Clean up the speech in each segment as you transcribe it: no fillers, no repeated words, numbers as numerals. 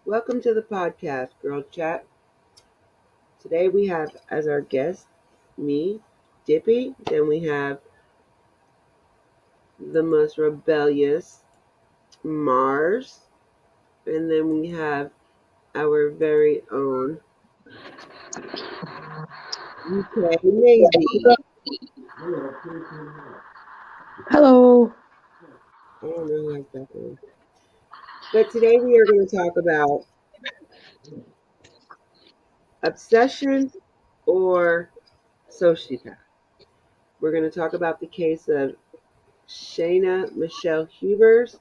Welcome to the podcast, Girl Chat. Today we have as our guest me, Dippy. Then we have the most rebellious Mars. And then we have our very own UK Maisie. Hello. I don't know who has that one. But today we are going to talk about obsession or sociopath. We're going to talk about the case of Shayna Michelle Hubers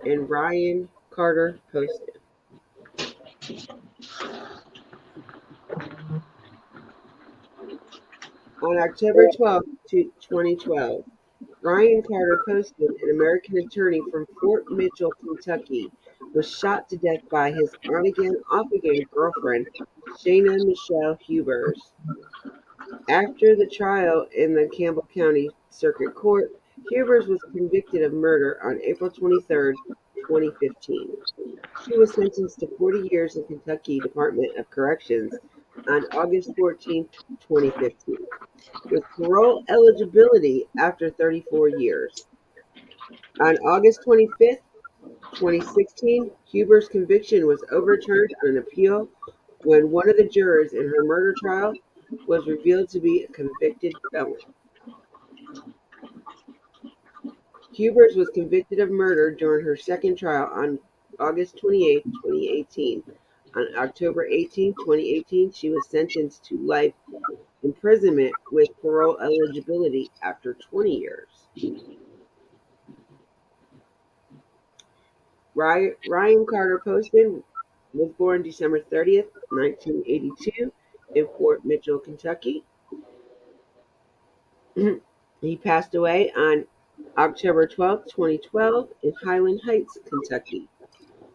and Ryan Carter Poston. On October 12, 2012, Ryan Carter Poston, an American attorney from Fort Mitchell, Kentucky, was shot to death by his on-again, off-again girlfriend, Shayna Michelle Hubers. After the trial in the Campbell County Circuit Court, Hubers was convicted of murder on April 23, 2015. She was sentenced to 40 years in Kentucky Department of Corrections on August 14, 2015, with parole eligibility after 34 years. On August 25, 2016, Huber's conviction was overturned on an appeal when one of the jurors in her murder trial was revealed to be a convicted felon. Hubers was convicted of murder during her second trial on August 28, 2018. On October 18, 2018, she was sentenced to life imprisonment with parole eligibility after 20 years. Ryan Carter Poston was born December 30th, 1982, in Fort Mitchell, Kentucky. He passed away on October 12th, 2012, in Highland Heights, Kentucky,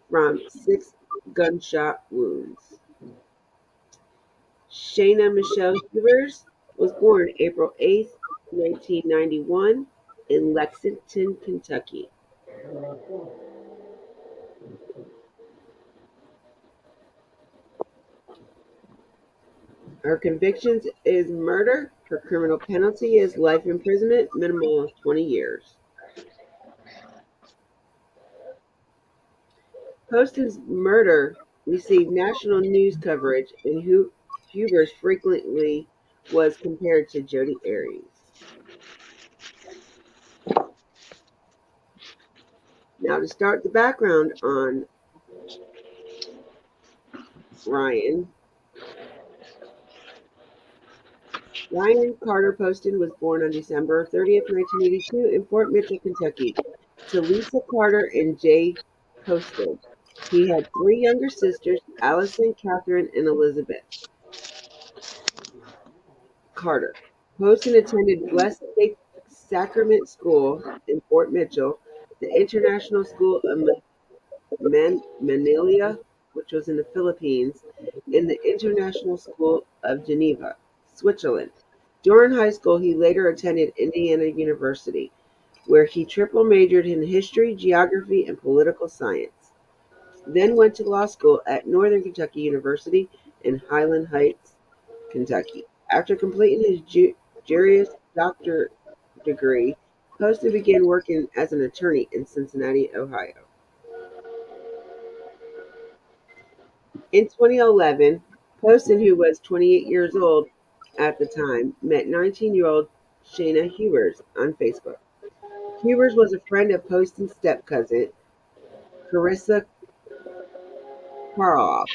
from 6 gunshot wounds. Shayna Michelle Hubers was born April 8th, 1991, in Lexington, Kentucky. Her convictions is murder. Her criminal penalty is life imprisonment, minimum of 20 years. Poston's murder received national news coverage, and Hubers frequently was compared to Jodi Arias. Now, to start the background on Ryan, Ryan Carter Poston was born on December 30th, 1982, in Fort Mitchell, Kentucky, to Lisa Carter and Jay Poston. He had three younger sisters, Allison, Catherine, and Elizabeth Carter. Poston attended Blessed Sacrament School in Fort Mitchell, the International School of Manila, which was in the Philippines, and the International School of Geneva, Switzerland. During high school, he later attended Indiana University, where he triple majored in history, geography, and political science. Then went to law school at Northern Kentucky University in Highland Heights, Kentucky. After completing his Juris Doctor degree, Poston began working as an attorney in Cincinnati, Ohio. In 2011, Poston, who was 28 years old at the time, met 19-year-old Shayna Hubers on Facebook. Hubers was a friend of Poston's step-cousin, Carissa Karloff.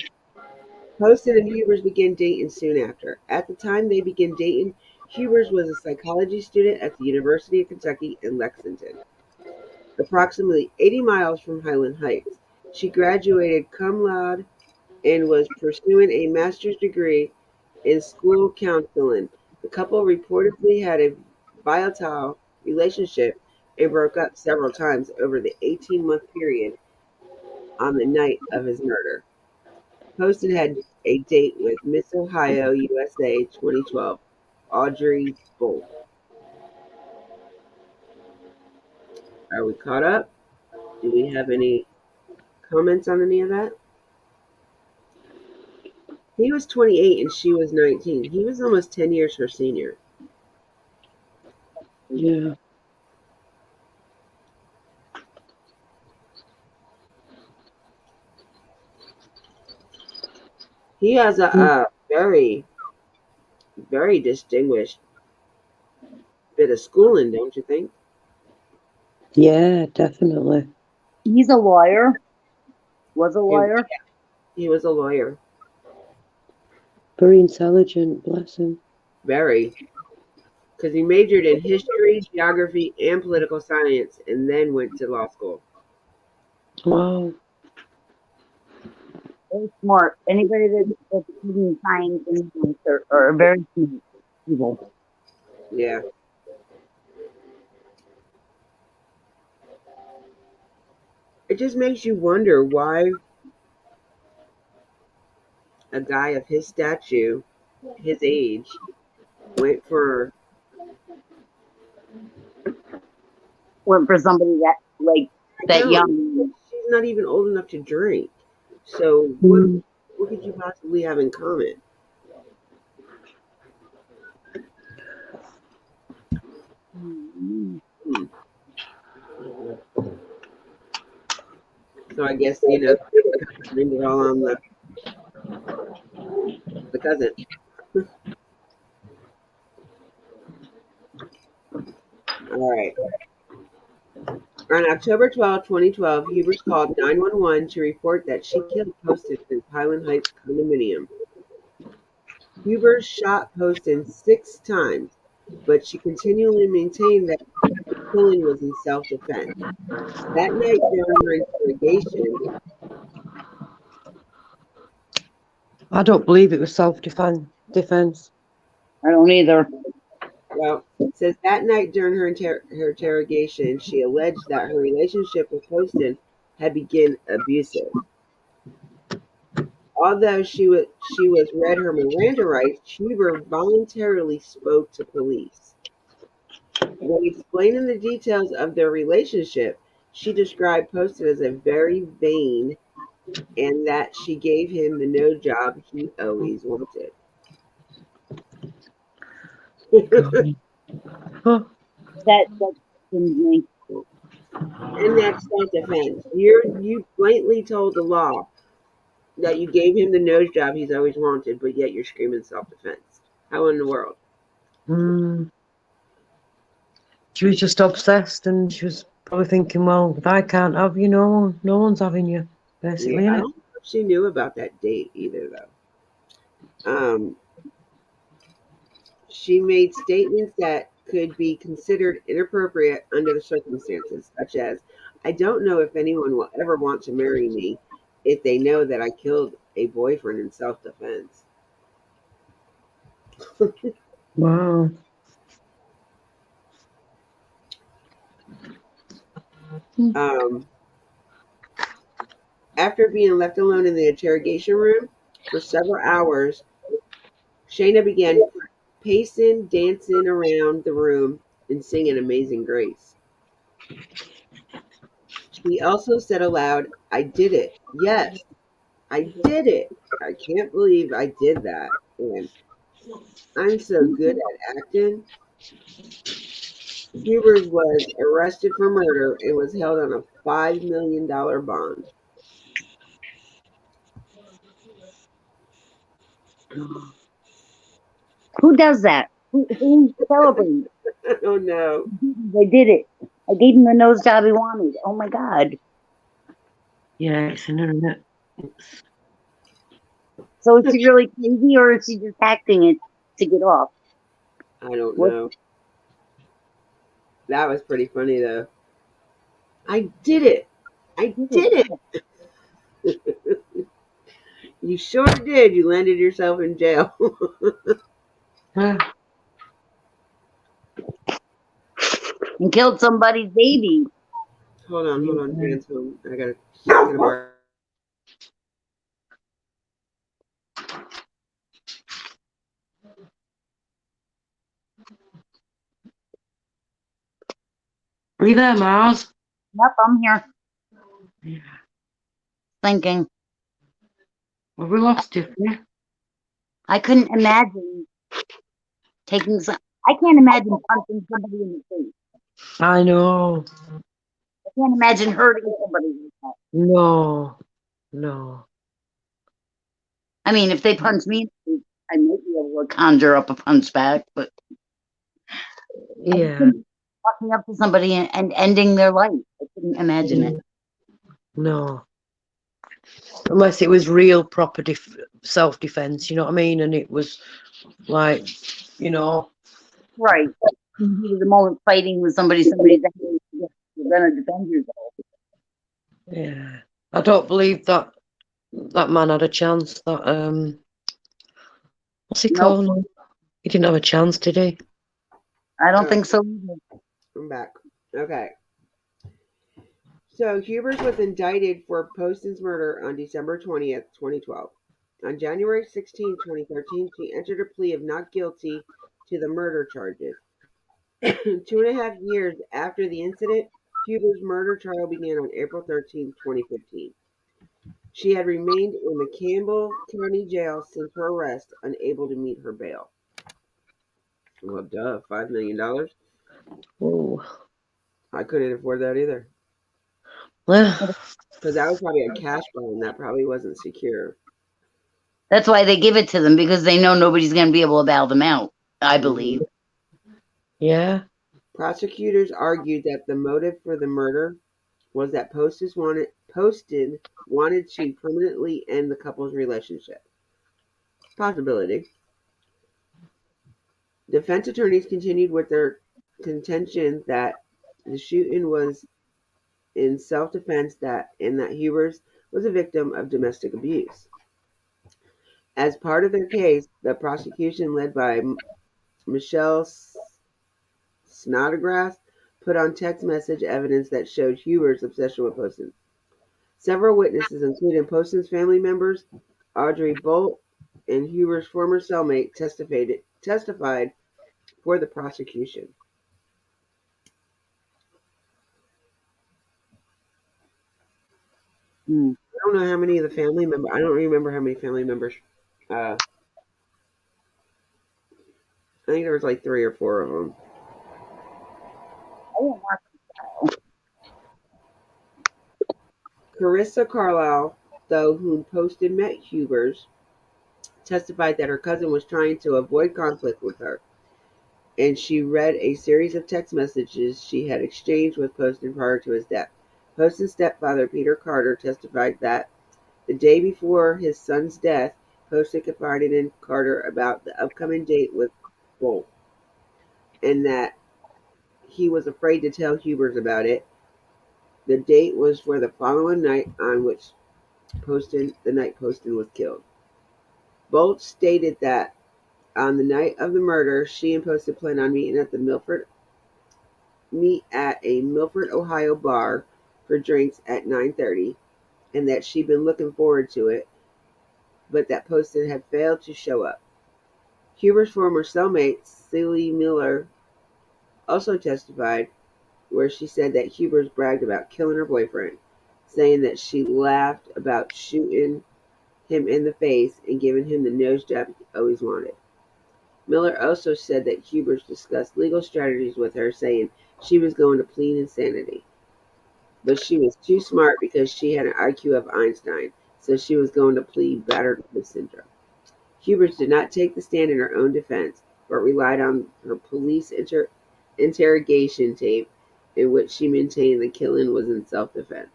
Poston and Hubers began dating soon after. At the time they began dating, Hubers was a psychology student at the University of Kentucky in Lexington, approximately 80 miles from Highland Heights. She graduated cum laude and was pursuing a master's degree in school counseling. The couple reportedly had a volatile relationship and broke up several times over the 18-month period on the night of his murder. Poston had a date with Miss Ohio USA 2012, Audrey Bolt. Are we caught up? Do we have any comments on any of that? He was 28 and she was 19. He was almost 10 years her senior. Yeah. He has a very, very distinguished bit of schooling, don't you think? Yeah, definitely. He's a lawyer. Was a He, lawyer. he was a lawyer. Very intelligent, bless him. Very. Because he majored in history, geography, and political science, and then went to law school. Wow. Very smart. Anybody that's student science and English are very smart people. Yeah. It just makes you wonder why a guy of his stature, his age, went for. Went for somebody that I that don't. young. She's not even old enough to drink. So Mm. what could you possibly have in common? Mm. Hmm. So I guess blame it all on the cousin. All right. On October 12, 2012, Hubers called 911 to report that she killed Poston in Highland Heights condominium. Hubers shot Poston 6 times, but she continually maintained that the killing was in self-defense. That night during her interrogation, I don't believe it was self-defense. I don't either. well, says that night during her interrogation, she alleged that her relationship with Poston had become abusive. Although she was read her Miranda rights, Huber voluntarily spoke to police. When explaining the details of their relationship, she described Poston as a very vain and that she gave him the no job he always wanted. God. Huh. That me. And that's self-defense. You blatantly told the law that you gave him the nose job he's always wanted, but yet you're screaming self-defense. How in the world? Mm. She was just obsessed, and she was probably thinking, well, if I can't have you, no one's having you, Yeah, basically, I innit? don't know if she knew about that date either, though. She made statements that could be considered inappropriate under the circumstances, such as, I don't know if anyone will ever want to marry me if they know that I killed a boyfriend in self defense. Wow. um, After being left alone in the interrogation room for several hours, Shayna began pacing, dancing around the room, and singing Amazing Grace. She also said aloud, I did it. Yes, I did it. I can't believe I did that. And I'm so good at acting. Hubers was arrested for murder and was held on a $5 million bond. Who does that? Who celebrates? Oh no. They did it. I gave him the nose job he wanted. Oh my God. Yeah, it's an internet. So is she really crazy or is she just acting it to get off? I don't What? know. That was pretty funny though. I did it. I did it. You sure did. You landed yourself in jail. Huh. And killed somebody's baby. Hold on. Dan's home. I gotta get a bar. Are you there, Miles? Yep, I'm here Yeah. thinking. Well, we lost you. Yeah. I couldn't imagine taking some. I can't imagine punching somebody in the face. I know. I can't imagine hurting somebody like that. No. No. I mean, if they punch me, in the face, I might be able to conjure up a punch back, but I just Yeah. couldn't walking up to somebody and ending their life. I couldn't imagine it. No. Unless it was real proper self-defense, you know what I mean? And it was like, you know, Right. In the heat of the moment, fighting with somebody's enemy, you're gonna defend yourself. yeah. I don't believe that man had a chance. That what's he Nope, called? He didn't have a chance, did he? I don't Oh, think so either. I'm back. Okay. So Hubers was indicted for Poston's murder on December 20th, 2012. On January 16, 2013, she entered a plea of not guilty to the murder charges. 2.5 years after the incident, Huber's murder trial began on April 13, 2015. She had remained in the Campbell County Jail since her arrest, unable to meet her bail. Well, duh, $5 million? Oh. I couldn't afford that either. Well, Because that was probably a cash bond that probably wasn't secure. That's why they give it to them, because they know nobody's gonna be able to bail them out. I believe. yeah. Prosecutors argued that the motive for the murder was that Poston wanted to permanently end the couple's relationship. Possibility. Defense attorneys continued with their contention that the shooting was in self-defense and that Hubers was a victim of domestic abuse. As part of their case, the prosecution, led by Michelle Snodgrass, put on text message evidence that showed Hubers' obsession with Poston. Several witnesses, including Poston's family members, Audrey Bolt, and Hubers' former cellmate, testified for the prosecution. Hmm. I don't know how many of the family members. I don't remember how many family members. I think there was like 3 or 4 of them. I didn't watch Carissa Carlisle, though, whom Poston met Hubers, testified that her cousin was trying to avoid conflict with her, and she read a series of text messages she had exchanged with Poston prior to his death. Poston's stepfather, Peter Carter, testified that the day before his son's death, Poston confided in Carter about the upcoming date with Bolt, and that he was afraid to tell Hubers about it. The date was for the following night on which Poston was killed. Bolt stated that on the night of the murder, she and Poston planned on meet at a Milford, Ohio bar for drinks at 9:30, and that she'd been looking forward to it, but that Poston had failed to show up. Huber's former cellmate, Celie Miller, also testified, where she said that Hubers bragged about killing her boyfriend, saying that she laughed about shooting him in the face and giving him the nose job he always wanted. Miller also said that Hubers discussed legal strategies with her, saying she was going to plead insanity. But she was too smart because she had an IQ of Einstein, so she was going to plead battered woman syndrome. Hubers did not take the stand in her own defense, but relied on her police interrogation tape, in which she maintained the killing was in self-defense.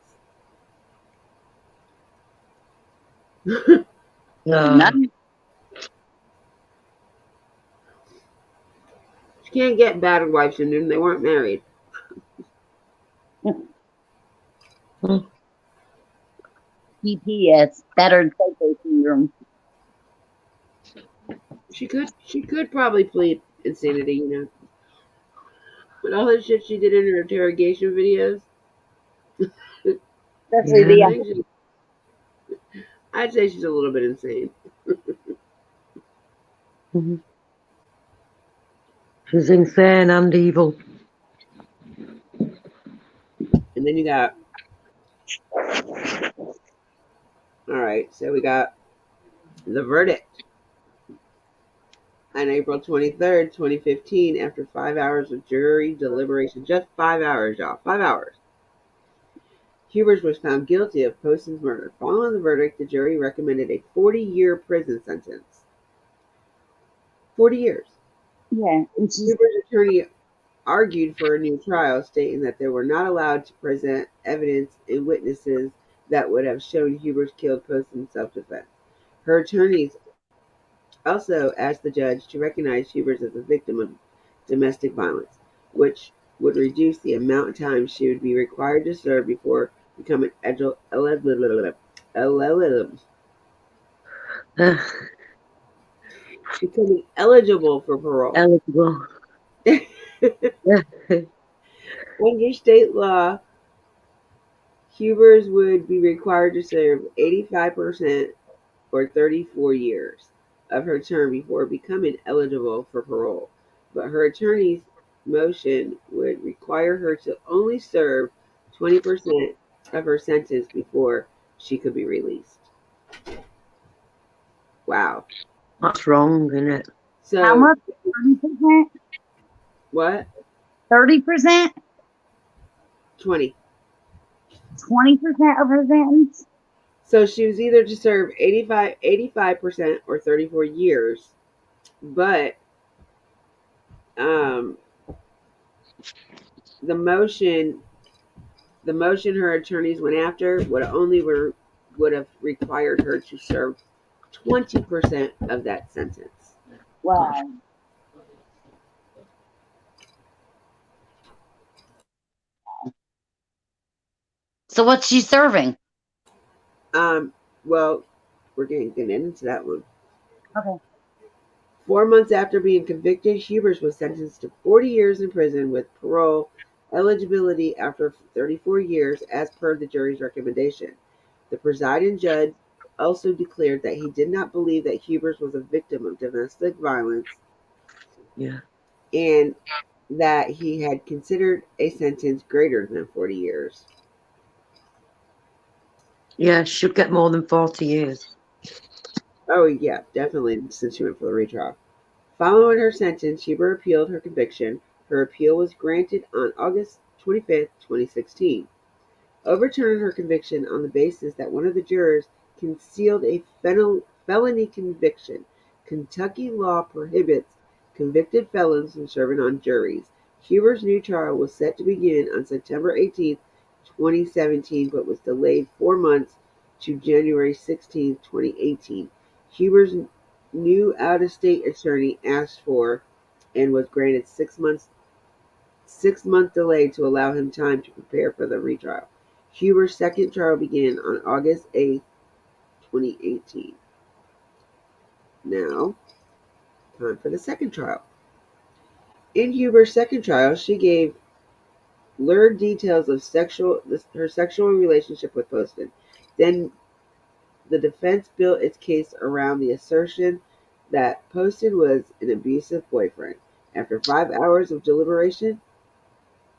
None. She can't get battered wife syndrome. They weren't married. BPS, battered psycho syndrome. She could probably plead insanity, But all the shit she did in her interrogation videos, Especially Yeah. the I'd say she's a little bit insane. Mhm. She's insane and evil. And then you got, all right, so we got the verdict. On April 23rd, 2015, after 5 hours of jury deliberation, just 5 hours, y'all, 5 hours, Hubers was found guilty of Poston's murder. Following the verdict, the jury recommended a 40-year prison sentence. 40 years. Yeah, and she's Hubers' attorney argued for a new trial, stating that they were not allowed to present evidence and witnesses that would have shown Hubers killed Poston in self-defense. Her attorneys also asked the judge to recognize Hubers as a victim of domestic violence, which would reduce the amount of time she would be required to serve before becoming eligible for parole. Eligible. Under state law, Hubers would be required to serve 85% or 34 years of her term before becoming eligible for parole. But her attorney's motion would require her to only serve 20% of her sentence before she could be released. Wow. That's wrong, isn't it? So, how much? 30%? what? 30%? 20. 20% of her sentence? So she was either to serve 85% or 34 years. But the motion her attorneys went after would have required her to serve 20% of that sentence. Wow. So what's she serving? Well, we're getting into that one. Okay. 4 months after being convicted, Hubers was sentenced to 40 years in prison with parole eligibility after 34 years, as per the jury's recommendation. The presiding judge also declared that he did not believe that Hubers was a victim of domestic violence. Yeah. And that he had considered a sentence greater than 40 years. Yeah, she'll get more than 40 years. Oh, yeah, definitely, since she went for the retrial. Following her sentence, Huber appealed her conviction. Her appeal was granted on August 25, 2016, overturning her conviction on the basis that one of the jurors concealed a felony conviction. Kentucky law prohibits convicted felons from serving on juries. Huber's new trial was set to begin on September 18, 2017, but was delayed 4 months to January 16, 2018. Huber's new out-of-state attorney asked for and was granted 6 month delay to allow him time to prepare for the retrial. Huber's second trial began on August 8, 2018. Now, time for the second trial. In Huber's second trial, she gave lurid details of her sexual relationship with Poston. Then the defense built its case around the assertion that Poston was an abusive boyfriend. After 5 hours of deliberation,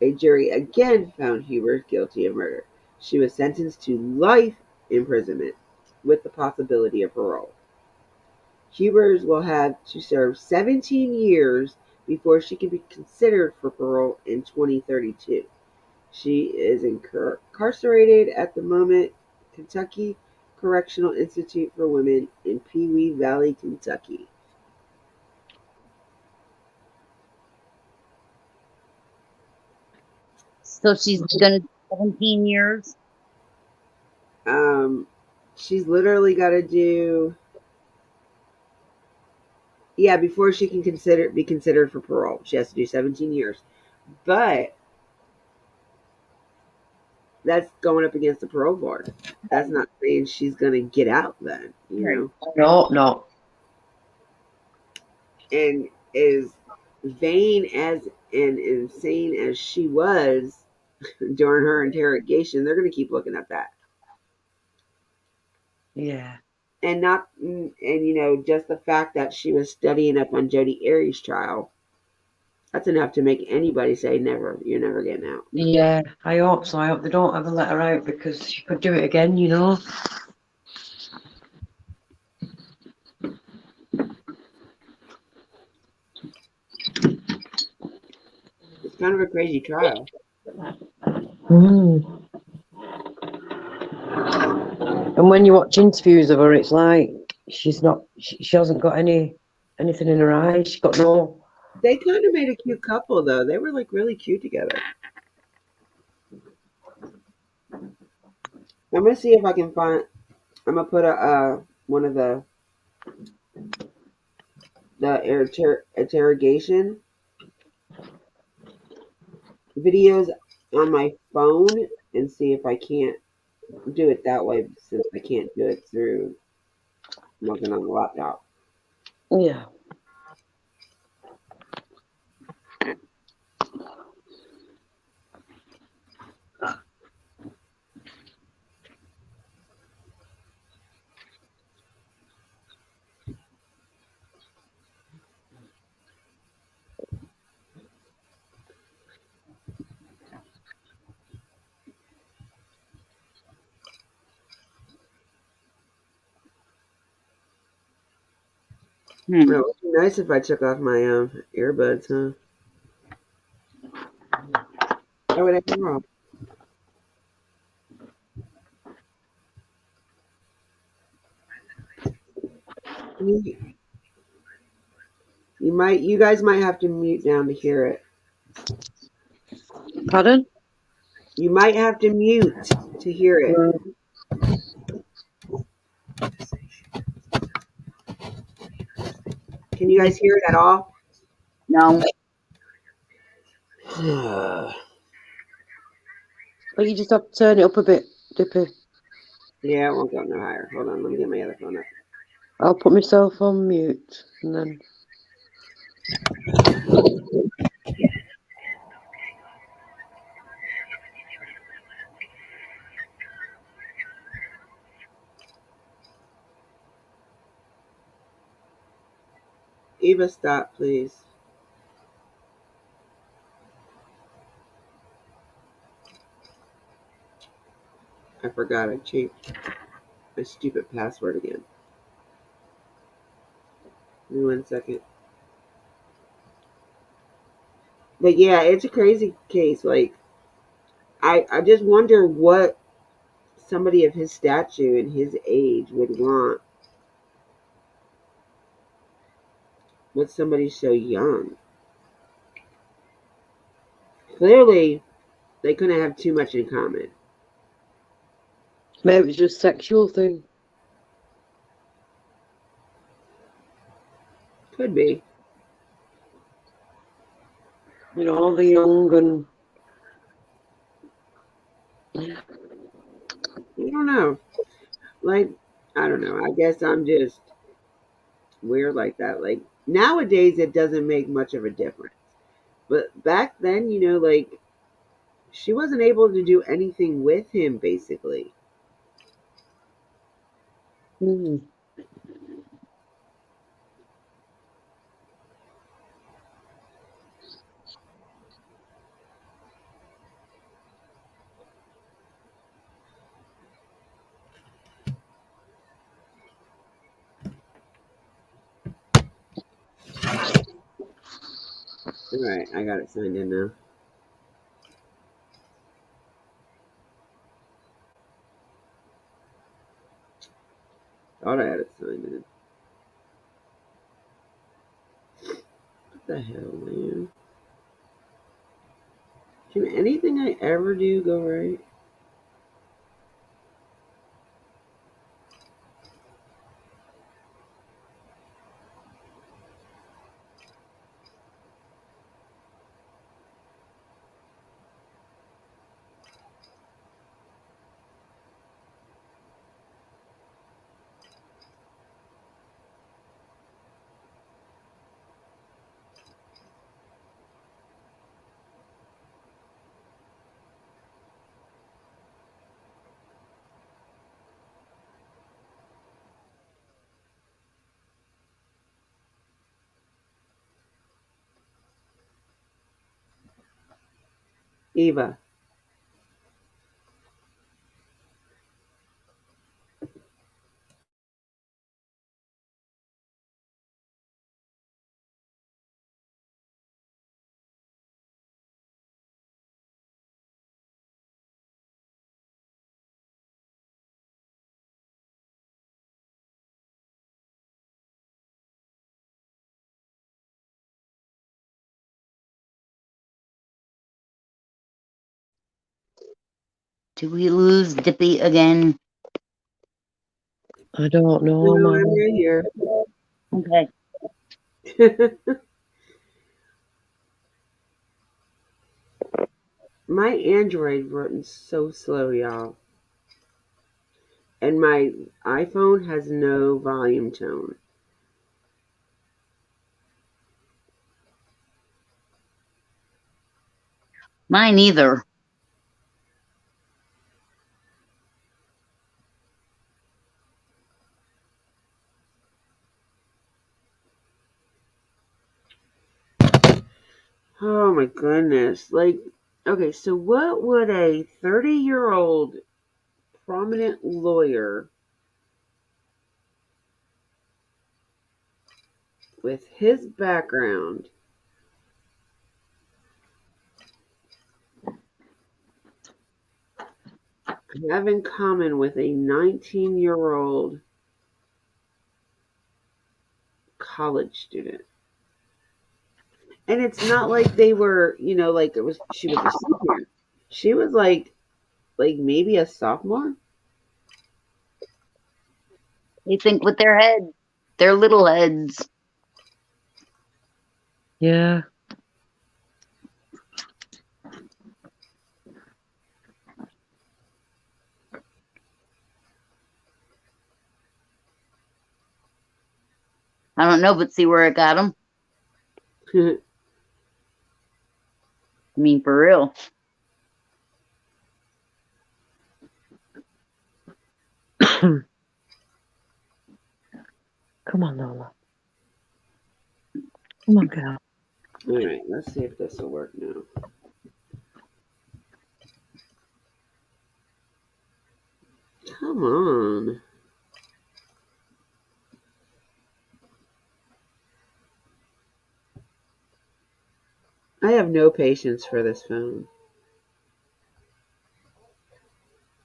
a jury again found Huber guilty of murder. She was sentenced to life imprisonment with the possibility of parole. Hubers will have to serve 17 years before she can be considered for parole in 2032. She is incarcerated at the moment, Kentucky Correctional Institute for Women in Pewee Valley, Kentucky. So she's gonna do 17 years? She's literally got to do, yeah, before she can be considered for parole. She has to do 17 years. But that's going up against the parole board. That's not saying she's going to get out then, you know. No. And as vain as and insane as she was during her interrogation, they're going to keep looking at that. Yeah. And just the fact that she was studying up on Jodi Arias' trial, that's enough to make anybody say, never, you're never getting out. Yeah, I hope so. I hope they don't ever let her out, because she could do it again, you know. kind of a crazy trial. Mm. And when you watch interviews of her, it's like she hasn't got anything in her eyes. She's got no. They kind of made a cute couple, though. They were like really cute together. I'm gonna see if I can find. I'm gonna put a one of the interrogation videos on my phone and see if I can't do it that way since I can't do it through looking on the laptop. Yeah. Hmm. Well, it would be nice if I took off my earbuds, huh? I would have wrong. You guys might have to mute down to hear it. Pardon? You might have to mute to hear it. Can you guys hear it at all? No. But you just have to turn it up a bit, Dippy. Yeah, it won't go no higher. Hold on, let me get my other phone up. I'll put myself on mute and then. Eva, stop, please. I forgot I changed my stupid password again. Give me 1 second. But yeah, it's a crazy case. Like, I just wonder what somebody of his stature and his age would want with somebody so young. Clearly, they couldn't have too much in common. Maybe it's just a sexual thing. Could be. You know, the young and. I don't know. Like, I don't know. I guess I'm just weird like that. Like, nowadays, it doesn't make much of a difference. But back then, like, she wasn't able to do anything with him, basically. Mm. All right, I got it signed in now. Thought I had it signed in. What the hell, man? Can anything I ever do go right? Eva. Did we lose Dippy again? I don't know, No, man. I'm right here. Okay. My Android runs so slow, y'all. And my iPhone has no volume tone. Mine either. Oh my goodness. Like, okay, so what would a 30-year-old prominent lawyer with his background have in common with a 19-year-old college student? And it's not like they were, like she was a senior. She was like maybe a sophomore. They think with their heads, their little heads. Yeah. I don't know, but see where it got them. I mean, for real. Come on, Lola. Come on, girl. All right, let's see if this will work now. Come on. I have no patience for this phone.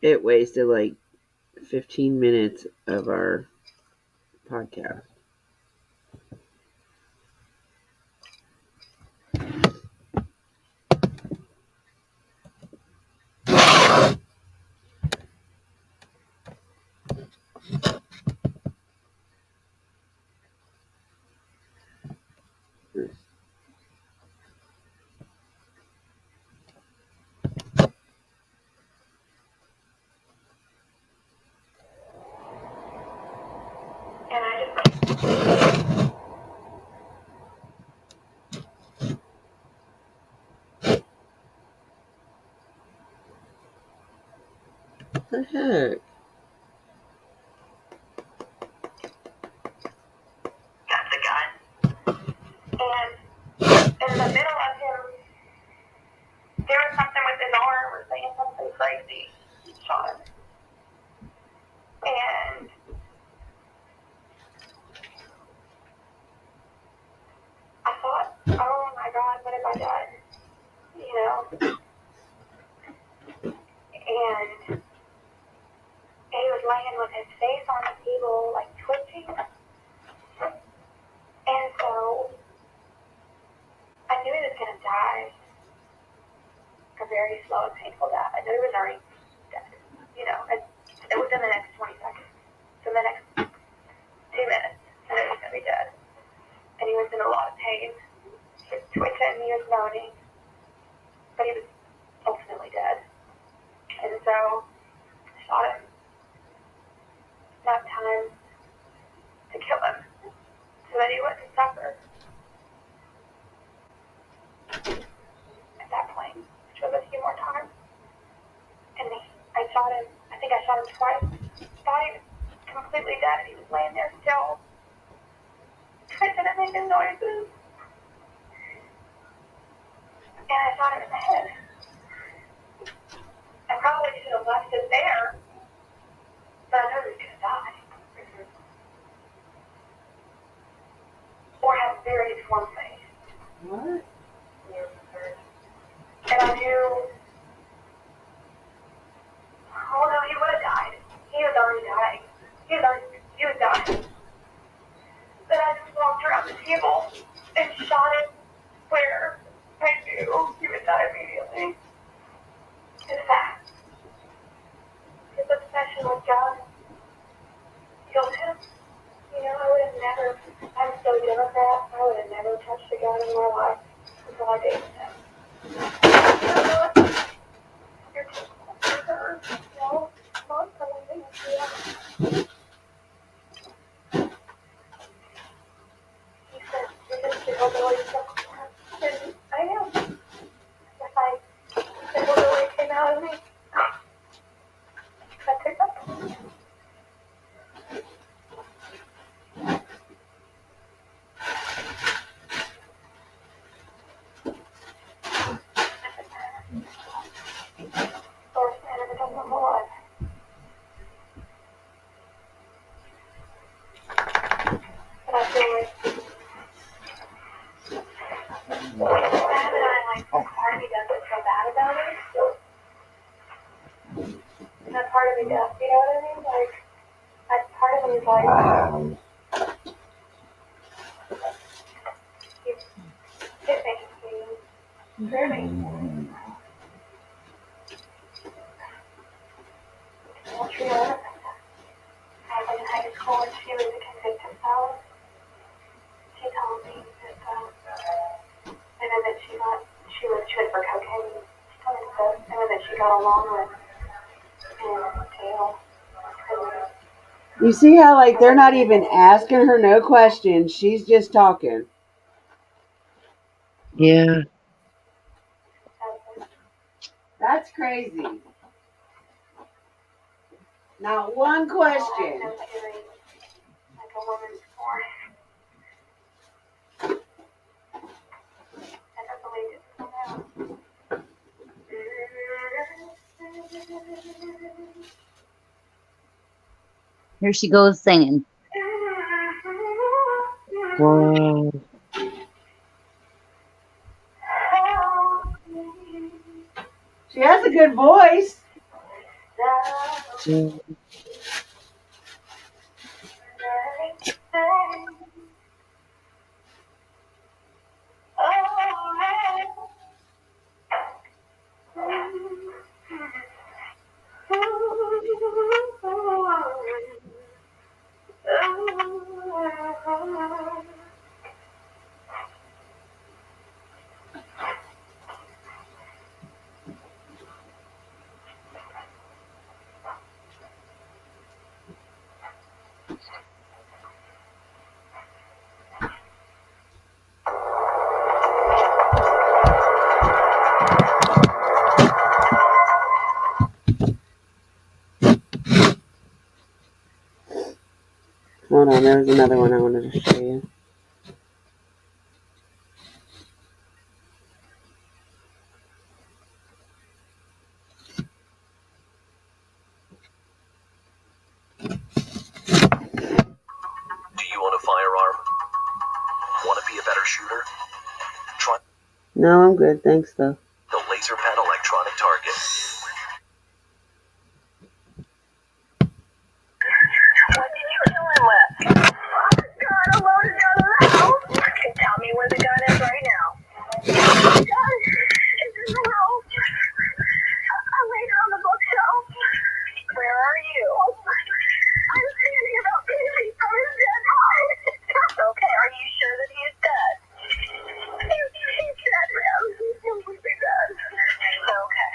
It wasted like 15 minutes of our podcast. What the heck? Got the gun. And in the middle of him doing something with his arm or saying something crazy, he shot him. And I thought, oh my God, what have I done? You know? And he was laying with his face on the table, like twitching. And so I knew he was going to die a very slow and painful death. I knew he was already dead. You know, it was in the next 20 seconds. So in the next 2 minutes, I knew he was going to be dead. And he was in a lot of pain. He was twitching, he was moaning, but he was ultimately dead. And so I shot him enough times to kill him so that he wouldn't suffer at that point, which was a few more times. And I shot him, I think I shot him twice. Thought he was completely dead, and he was laying there still, twitching and making noises. And I shot him in the head. I probably should have left it there, but I knew he was going to die. Or have a very deformed face. What? And I knew, oh no, he would have died. He was already dying. He was dying. Then I just walked around the table and shot him where I knew he would die immediately. His back. confession with God. Killed him. You know, I would have never, I'm so Democrat, I would have never touched a gun in my life until I dated him. You know what? You're too close. No, Mom, someone thinks you are. He said, you're just a hillbilly. And I am. If the hillbilly came out of me, I picked up. Source I never done my whole life. But I feel like Sam and I, like, part of me doesn't feel bad about it. And that part of me does, you know what I mean? Like, that part of me is like, you hit me, you hurt me. Well, she was. I was in high school and she was a convicted felon. She told me that, and then that she was for cocaine. She told me that, and then that she got along with in jail. You see how, like, they're not even asking her no questions. She's just talking. Yeah. That's crazy. Not one question. Like a woman's form. I don't believe it till now. Here she goes singing. Wow. She has a good voice. Yeah. Hold on, there was another one I wanted to show you. Do you own a firearm? Want to be a better shooter? Try No, I'm good. Thanks, though. the LaserPen electronic target. What did you kill him with? God, a loaded gun in the house. Tell me where the gun is right now. The gun is in the house. I laid it on the bookshelf. Where are you? I'm standing about 2 feet from his dead body. Okay, are you sure that he is dead? He's dead, ma'am. He's completely dead. Okay.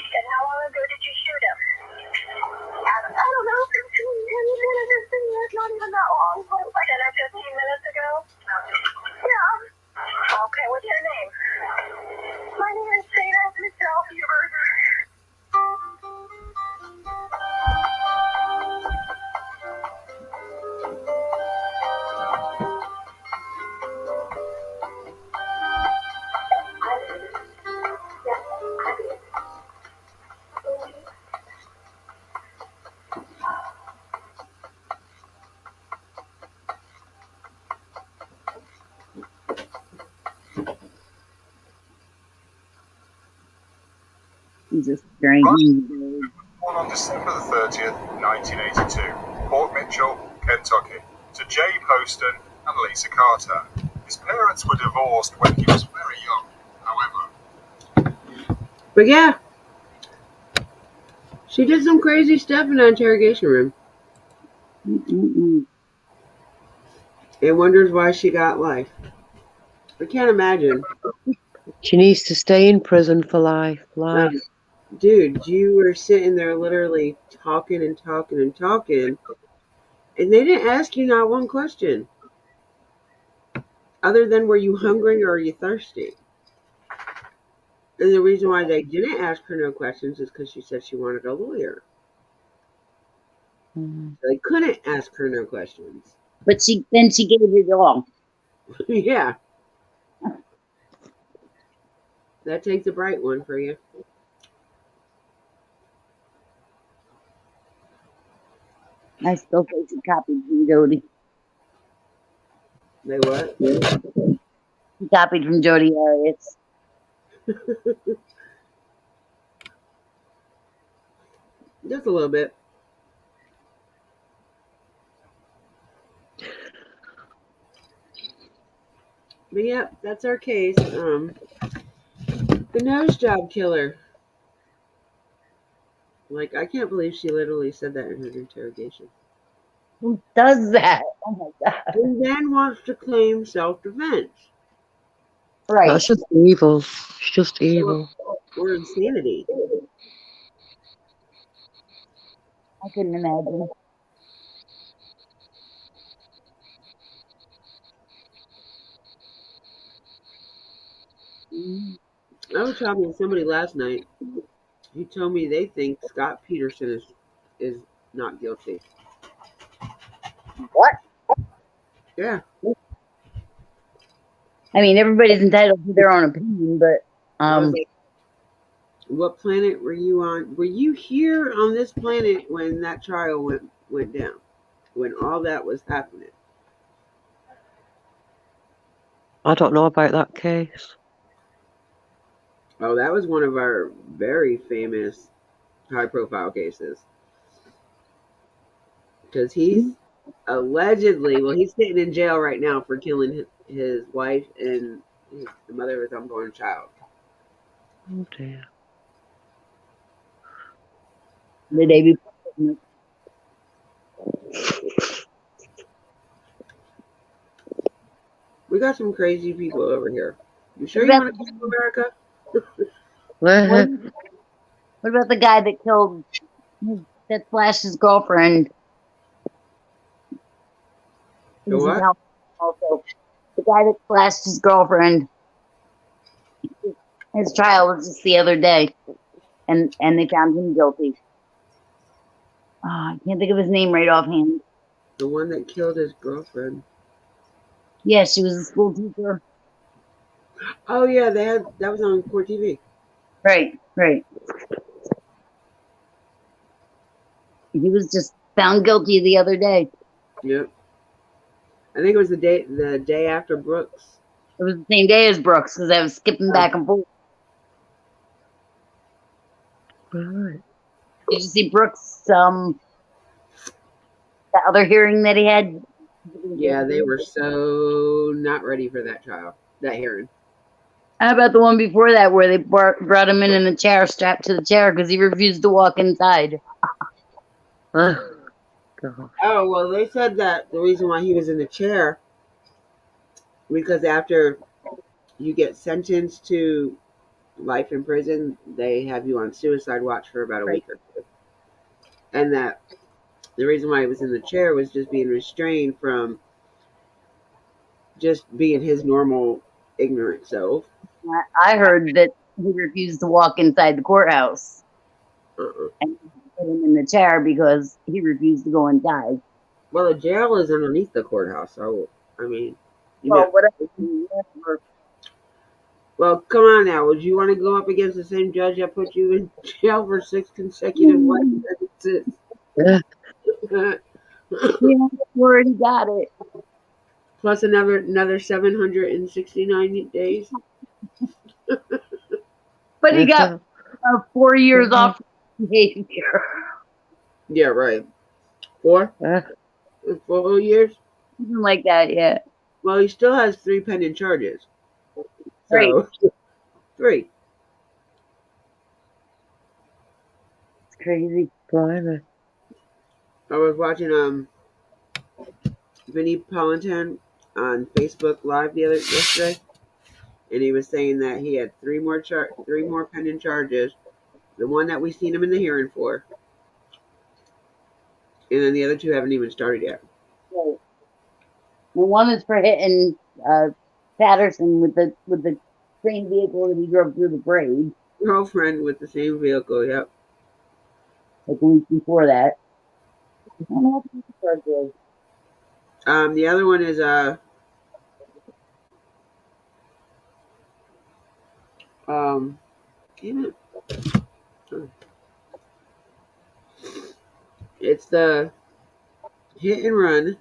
And how long ago did you shoot him? I don't know, 15 minutes. It's not even that long. Like 10 or 15 minutes ago? Yeah. Okay, what's your name? My name is Shana Michelle Hubert. He's just drinking. Born on December the 30th, 1982, Port Mitchell, Kentucky, to Jay Poston and Lisa Carter. His parents were divorced when he was very young, however. But yeah, She did some crazy stuff in the interrogation room Mm-mm-mm. and wonders why she got life. I can't imagine. She needs to stay in prison for life. Dude, you were sitting there literally talking and talking and talking, and they didn't ask you not one question. Other than were you hungry or are you thirsty? And the reason why they didn't ask her no questions is because she said she wanted a lawyer. Mm. They couldn't ask her no questions. But she gave it all. Yeah. That takes a bright one for you. I still think she copied from Jody. They what? She copied from Jody Arias. Just a little bit. But yeah, that's our case. The nose job killer. Like, I can't believe she literally said that in her interrogation. Who does that? Oh my god. And then wants to claim self-defense Right. That's just evil. It's just evil. or insanity. I couldn't imagine. Mm. I was talking to somebody last night. He told me they think Scott Peterson is not guilty. What? Yeah. I mean, everybody's entitled to their own opinion, but I was like, what planet were you on? Were you here on this planet when that trial went down? When all that was happening? I don't know about that case. Oh, that was one of our very famous high-profile cases. Because he's allegedly, well, he's sitting in jail right now for killing his wife and the mother of his unborn child. Oh dear. the day before. We got some crazy people over here. You sure you What want to come to America? What about the guy that killed, that flashed his girlfriend? The what? Also, the guy that flashed his girlfriend. His trial was just the other day, and they found him guilty. Oh, I can't think of his name right offhand. The one that killed his girlfriend. Yeah, she was a school teacher. Oh yeah, that was on Court TV. Right. He was just found guilty the other day. Yep. I think it was the day after Brooks. It was the same day as Brooks because I was skipping back and forth. Right. Did you see Brooks? The other hearing that he had. Yeah, they were so not ready for that hearing. How about the one before that where they brought him in a chair, strapped to the chair because he refused to walk inside? Oh, God. Oh well, they said that the reason why he was in the chair because after you get sentenced to life in prison, they have you on suicide watch for about a week or two, and that the reason why he was in the chair was just being restrained from just being his normal ignorant self. I heard that he refused to walk inside the courthouse and put him in the chair because he refused to go inside. Well, the jail is underneath the courthouse, so I mean, Whatever. Well, come on now. Would you want to go up against the same judge that put you in jail for 6 consecutive life sentences? Yeah. Yeah, we already got it. Plus another 769 days. But he got 4 years off behavior. Yeah, right. 4? 4 whole years? Something like that, yeah. Well, he still has 3 pending charges. Right. So, 3. crazy. Blimey. I was watching Vinnie Politan on Facebook Live yesterday, and he was saying that he had three more pending charges. The one that we seen him in the hearing for, and then the other two haven't even started yet. Right. The one is for hitting Patterson with the same vehicle that he drove through the parade, Girlfriend with the same vehicle. Yep. like a week before that. I don't know what the charge was. The other one is damn it. It's the hit and run.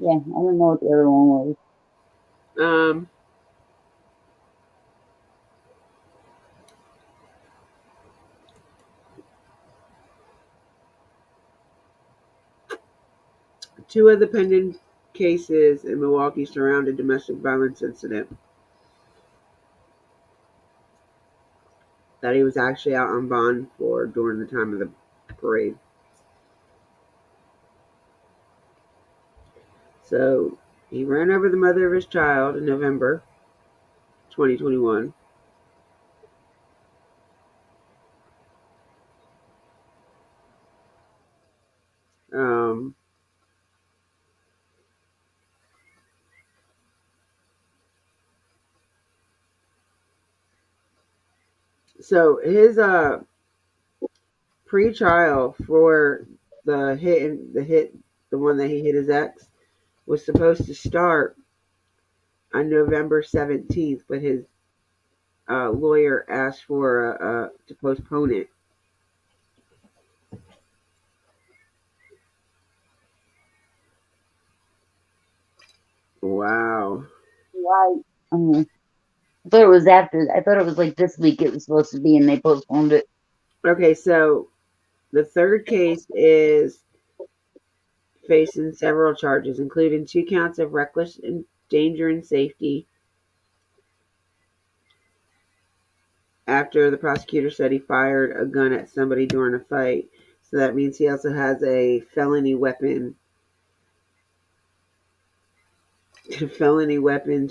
Yeah, I don't know what the other one was. Two of the pending cases in Milwaukee surrounded domestic violence incident that he was actually out on bond for during the time of the parade. So he ran over the mother of his child in November 2021. So his pre-trial for the one that he hit his ex, was supposed to start on November 17th, but his lawyer asked for to postpone it. Wow. Why? I thought it was after. I thought it was like this week it was supposed to be, and they postponed it. Okay, so the third case is facing several charges, including 2 counts of reckless danger and safety, after the prosecutor said he fired a gun at somebody during a fight. So that means he also has a felony weapons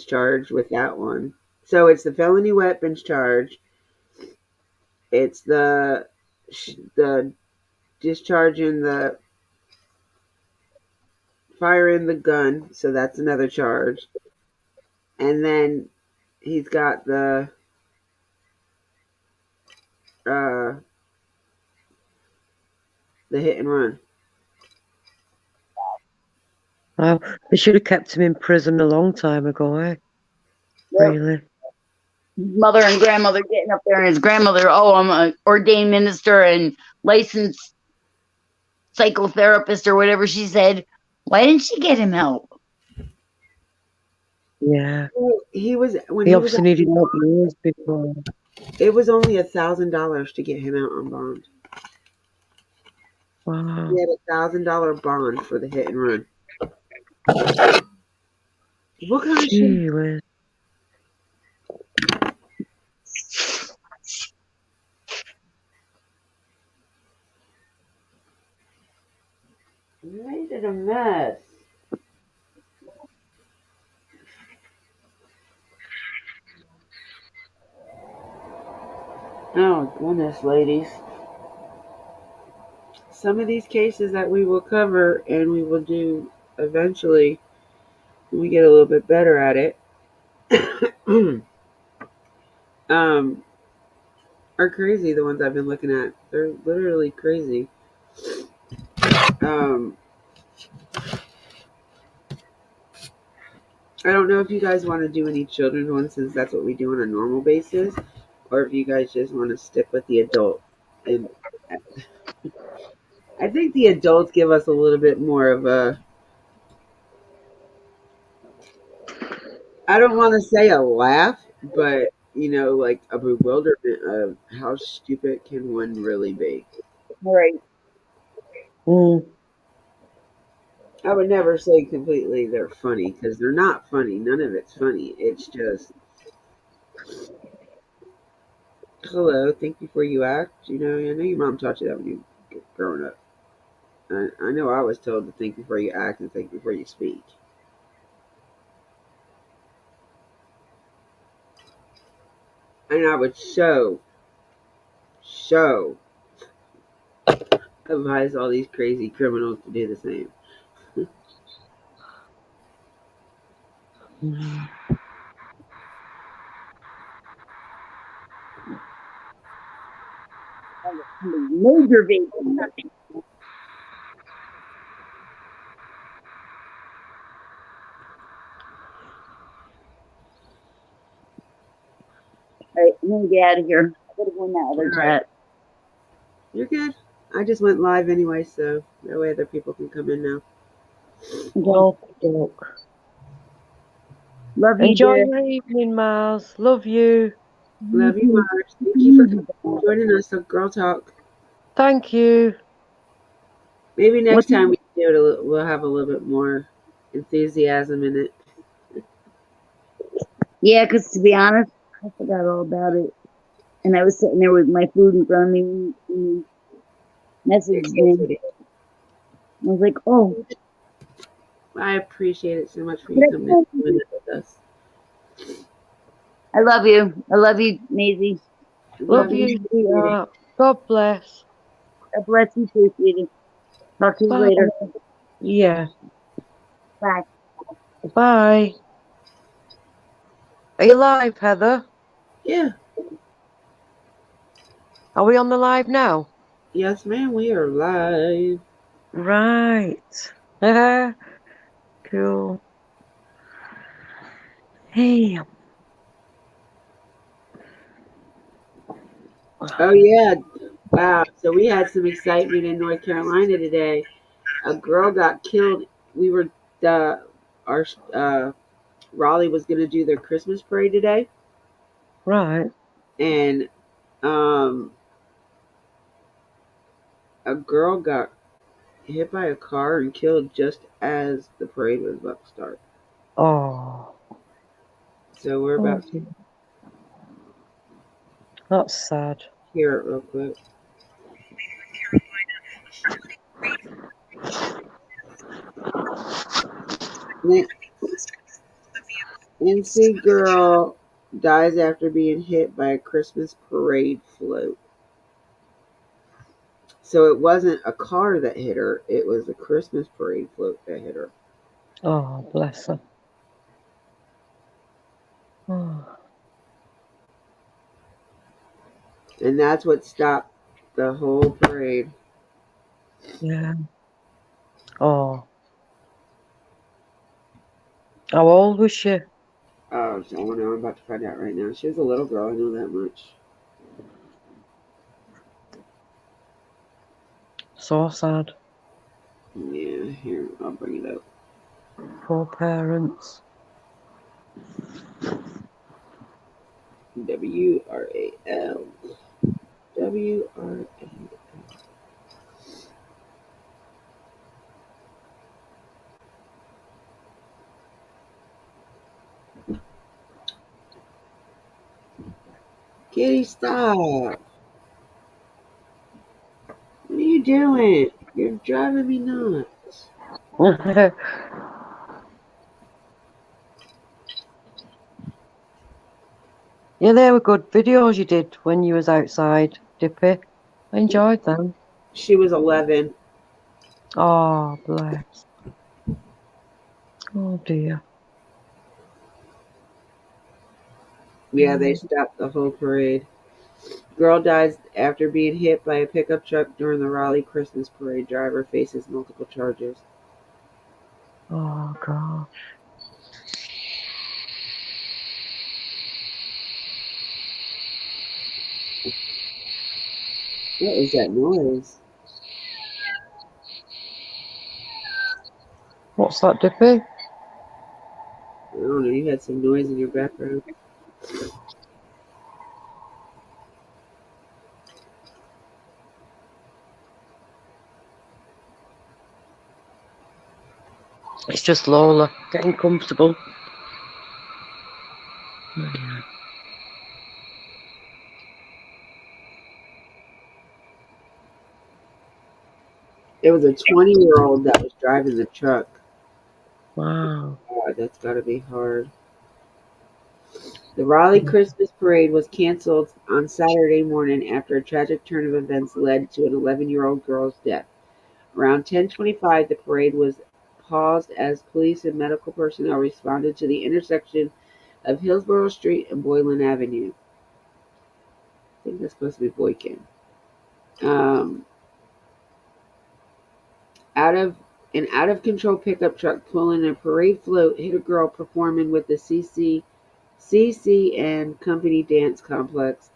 charge with that one. So it's the felony weapons charge. It's the discharging the firing the gun. So that's another charge. And then he's got the hit and run. Wow. They should have kept him in prison a long time ago, eh? Yep. Really? Mother and grandmother getting up there, and his grandmother, oh, I'm an ordained minister and licensed psychotherapist or whatever she said. Why didn't she get him help? Yeah. Well, he obviously needed help years before. It was only $1,000 to get him out on bond. Wow. He had $1,000 bond for the hit and run. What kind of shit? Gee whiz. Made it a mess. Oh goodness, ladies. Some of these cases that we will cover and we will do eventually when we get a little bit better at it are crazy. The ones I've been looking at, they're literally crazy. I don't know if you guys want to do any children's ones, since that's what we do on a normal basis, or if you guys just want to stick with the adult. And I think the adults give us a little bit more of a, I don't want to say a laugh, but like a bewilderment of how stupid can one really be. Right. Mm. I would never say completely they're funny because they're not funny. None of it's funny. It's just, hello, think before you act. I know your mom taught you that when you were growing up. I know I was told to think before you act and think before you speak. And I would advise all these crazy criminals to do the same. Mm. Major vacation. All right, I'm gonna get out of here. I gotta go in that other All right. chat. You're good. I just went live anyway, so that way other people can come in now. Dope. Love you, Enjoy dear. your evening, Mars. Love you. Love you, Mars. Thank you for joining us on Girl Talk. Thank you. Maybe What? next time we do it, we'll have a little bit more enthusiasm in it. Yeah, because to be honest, I forgot all about it. And I was sitting there with my food in front of me when you messaged me. I was like, oh. I appreciate it so much for you coming in and doing it with us. I love you. I love you, Maisie. Love Love you, you, sweetie. sweetheart. God bless. God bless you too, sweetie. Talk to you Bye. later. Yeah. Bye. Bye. Are you live, Heather? Yeah. Are we on the live now? Yes, ma'am. We are live. Right. Cool. Hey. Oh yeah. Wow. So we had some excitement in North Carolina today. A girl got killed. We were our Raleigh was going to do their Christmas parade today, Right. and um, a girl got hit by a car and killed just as the parade was about to start. Oh. So we're Oh, about to dear. That's sad. hear it real quick. NC girl dies after being hit by a Christmas parade float. So it wasn't a car that hit her, it was a Christmas parade float that hit her. Oh, bless her. Oh, And that's what stopped the whole parade. yeah. Oh. How old was she? Oh, so I don't know. I'm about to find out right now. She was a little girl, I know that much. So sad. Yeah, here, I'll bring it up. Poor parents. WRAL. WRAL. Kitty, stop. What are you doing? You're driving me nuts. Yeah, they were good videos you did when you was outside, Dippy. I enjoyed them. She was 11. Oh, bless. Oh, dear. Yeah, they stopped the whole parade. Girl dies after being hit by a pickup truck during the Raleigh Christmas parade. Driver faces multiple charges. Oh, God. What was that noise? What's that, Dippy? I don't know. You had some noise in your background. It's just Lola getting comfortable. Oh, yeah. It was a 20-year-old that was driving the truck. Wow. God, that's got to be hard. The Raleigh Christmas Parade was canceled on Saturday morning after a tragic turn of events led to an 11-year-old girl's death. Around 10:25, the parade was paused as police and medical personnel responded to the intersection of Hillsborough Street and Boylan Avenue. I think that's supposed to be Boykin. Um, an out of control pickup truck pulling a parade float hit a girl performing with the CC and Company Dance Complex,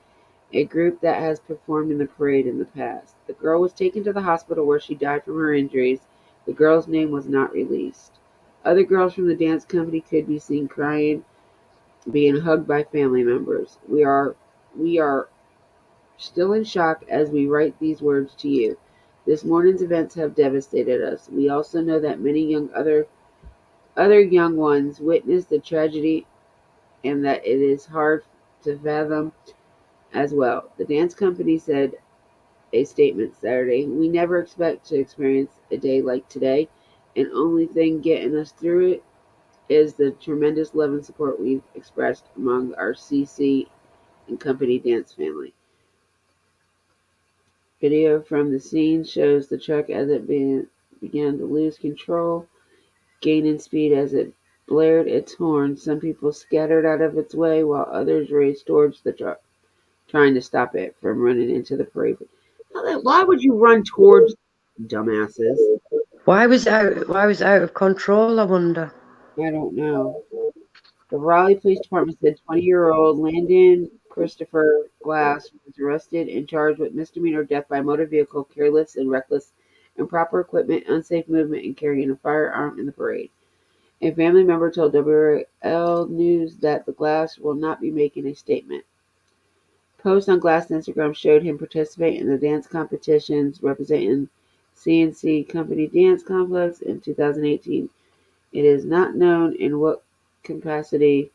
a group that has performed in the parade in the past. The girl was taken to the hospital where she died from her injuries. The girl's name was not released. Other girls from the dance company could be seen crying, being hugged by family members. We are still in shock as we write these words to you. This morning's events have devastated us. We also know that many other young ones witnessed the tragedy and that it is hard to fathom as well. The dance company said a statement Saturday. We never expect to experience a day like today, and only thing getting us through it is the tremendous love and support we've expressed among our CC and Company Dance family. Video from the scene shows the truck as it began to lose control, gaining speed as it blared its horn. Some people scattered out of its way while others raced towards the truck, trying to stop it from running into the parade. Why would you run towards dumbasses? Why was it out of control, I wonder? I don't know. The Raleigh Police Department said 20-year-old Landon Christopher Glass was arrested and charged with misdemeanor death by motor vehicle, careless and reckless, improper equipment, unsafe movement, and carrying a firearm in the parade. A family member told WRAL News that the Glass will not be making a statement. Posts on Glass' Instagram showed him participate in the dance competitions representing CNC Company Dance Complex in 2018. It is not known in what capacity.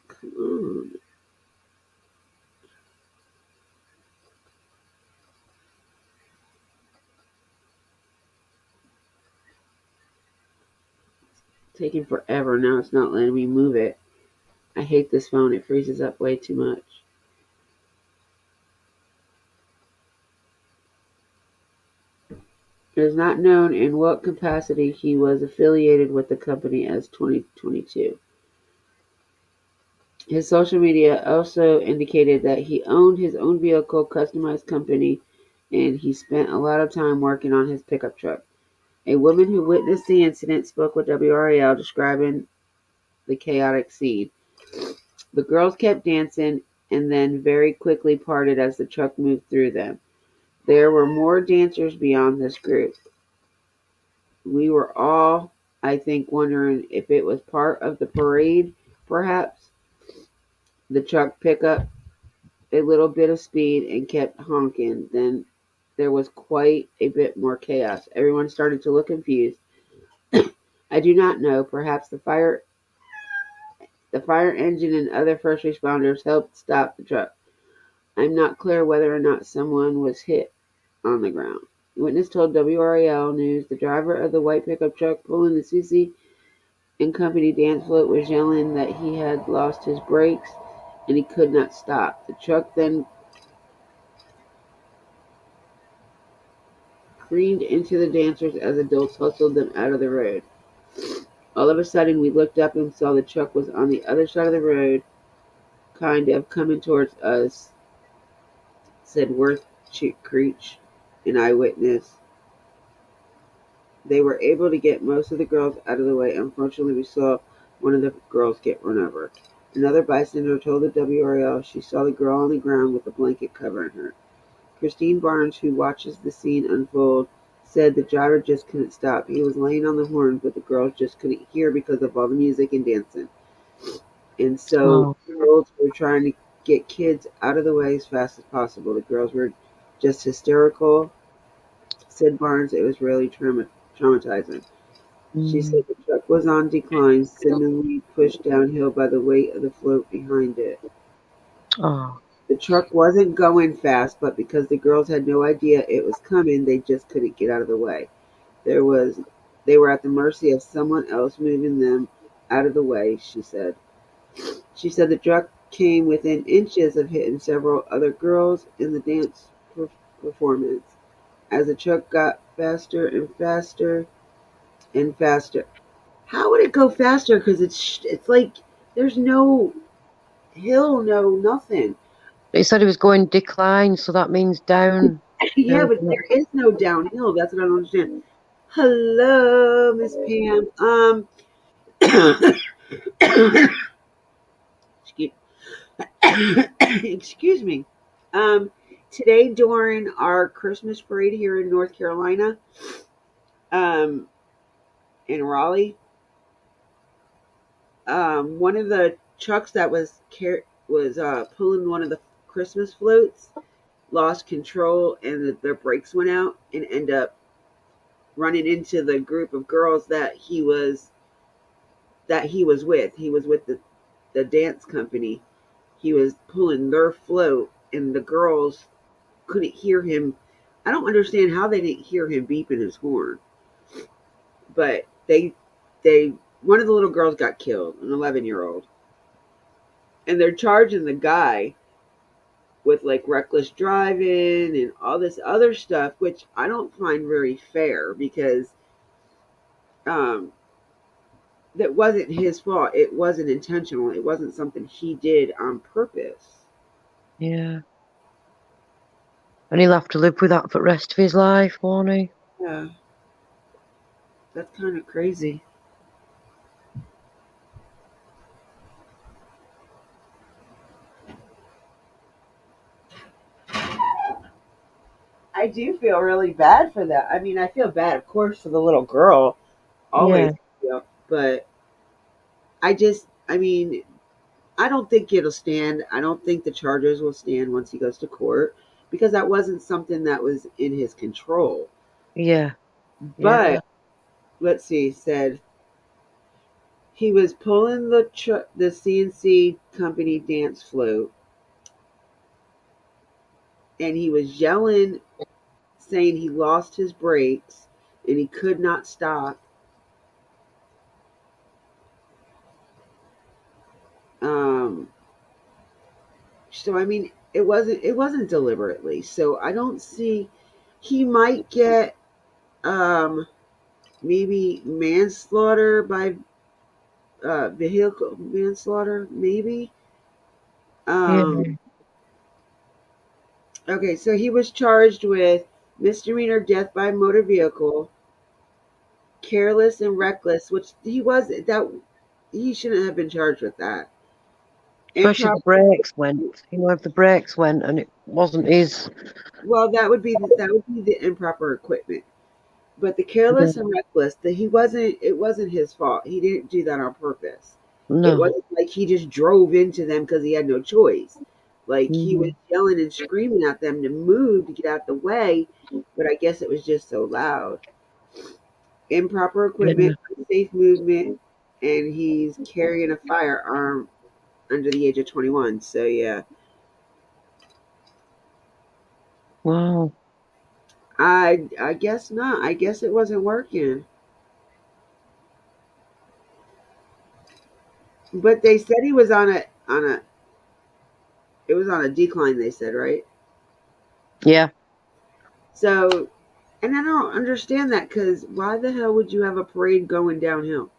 Come on. Taking forever. Now it's not letting me move it. I hate this phone. It freezes up way too much. It is not known in what capacity he was affiliated with the company as 2022. His social media also indicated that he owned his own vehicle, customized company, and he spent a lot of time working on his pickup truck. A woman who witnessed the incident spoke with WRAL, describing the chaotic scene. The girls kept dancing and then very quickly parted as the truck moved through them. There were more dancers beyond this group. We were all, I think, wondering if it was part of the parade, perhaps. The truck picked up a little bit of speed and kept honking. Then there was quite a bit more chaos. Everyone started to look confused. I do not know. Perhaps the fire engine and other first responders helped stop the truck. I'm not clear whether or not someone was hit on the ground. Witness told WRAL News the driver of the white pickup truck pulling the CC and Company dance float was yelling that he had lost his brakes and he could not stop. The truck then careened into the dancers as adults hustled them out of the road. All of a sudden, we looked up and saw the truck was on the other side of the road, kind of coming towards us, said Worth Creech, an eyewitness. They were able to get most of the girls out of the way. Unfortunately, we saw one of the girls get run over. Another bystander told the WRAL she saw the girl on the ground with a blanket covering her. Christine Barnes, who watches the scene unfold, said the driver just couldn't stop. He was laying on the horn, but the girls just couldn't hear because of all the music and dancing. And so the girls were trying to get kids out of the way as fast as possible. The girls were just hysterical, said Barnes. It was really traumatizing. She said the truck was on decline, seemingly pushed downhill by the weight of the float behind it. Oh, The truck wasn't going fast, but because the girls had no idea it was coming, they just couldn't get out of the way. They were at the mercy of someone else moving them out of the way, she said. She said the truck came within inches of hitting several other girls in the dance performance. As the truck got faster and faster and faster. How would it go faster? Because it's like there's no hill, no nothing. he said he was going decline, so that means down. Yeah, but there is no downhill. That's what I don't understand. Hello, Miss Pam. Excuse, excuse me. Um, Today during our Christmas parade here in North Carolina, um, in Raleigh, one of the trucks that was pulling one of the Christmas floats lost control and their brakes went out and ended up running into the group of girls that he was with. He was with the dance company. He was pulling their float and the girls couldn't hear him. I don't understand how they didn't hear him beeping his horn. But they one of the little girls got killed, an 11-year-old. And they're charging the guy with like reckless driving and all this other stuff, which I don't find very fair because that wasn't his fault. It wasn't intentional. It wasn't something he did on purpose. Yeah. And he'll have to live with that for the rest of his life, won't he? Yeah. That's kind of crazy. I do feel really bad for that. I mean, I feel bad, of course, for the little girl. Always feel. But I mean, I don't think it'll stand. I don't think the charges will stand once he goes to court because that wasn't something that was in his control. Yeah. But let's see, said he was pulling the CNC company dance float and he was yelling, saying he lost his brakes and he could not stop. So I mean, it wasn't deliberately. So I don't see. He might get maybe manslaughter by vehicle manslaughter, maybe. Okay, so he was charged with misdemeanor death by motor vehicle, careless and reckless, which he shouldn't have been charged with that. Especially the brakes went. You know, if the brakes went and it wasn't his. Well, that would be the improper equipment. But the careless and reckless, it wasn't his fault. He didn't do that on purpose. No. It wasn't like he just drove into them because he had no choice. Like he was yelling and screaming at them to move to get out the way, but I guess it was just so loud. Improper equipment, unsafe movement, and he's carrying a firearm under the age of 21. So yeah. Wow. I guess not. I guess it wasn't working. But they said he was on a it was on a decline, they said, right? Yeah. So, and I don't understand that because why the hell would you have a parade going downhill?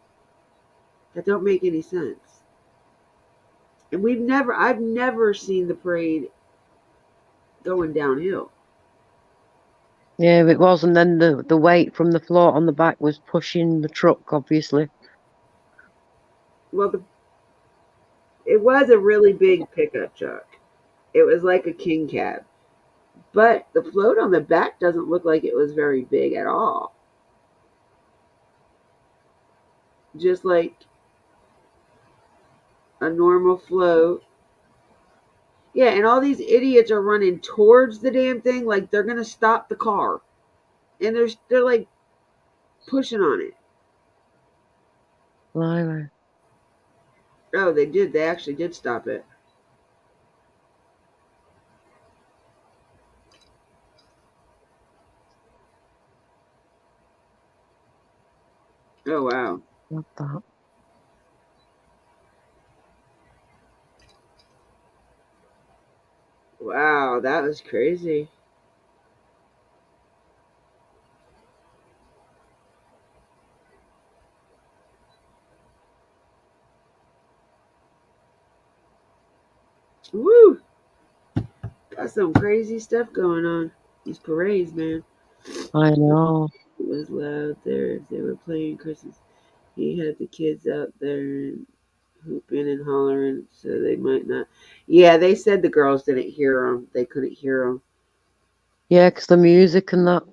That don't make any sense. And I've never seen the parade going downhill. Yeah, it was, and then the weight from the float on the back was pushing the truck, obviously. Well, it was a really big pickup truck. It was like a king cab. But the float on the back doesn't look like it was very big at all. Just like a normal float. Yeah, and all these idiots are running towards the damn thing like they're gonna stop the car. And they're like pushing on it. Blimey. Oh, they did. They actually did stop it. Oh, wow. What that? Wow, that was crazy. Woo! Got some crazy stuff going on. These parades, man. I know. It was loud there. They were playing Christmas. He had the kids out there and hooping and hollering, so they might not. Yeah, they said the girls didn't hear him. They couldn't hear him. Yeah, 'cause the music and that.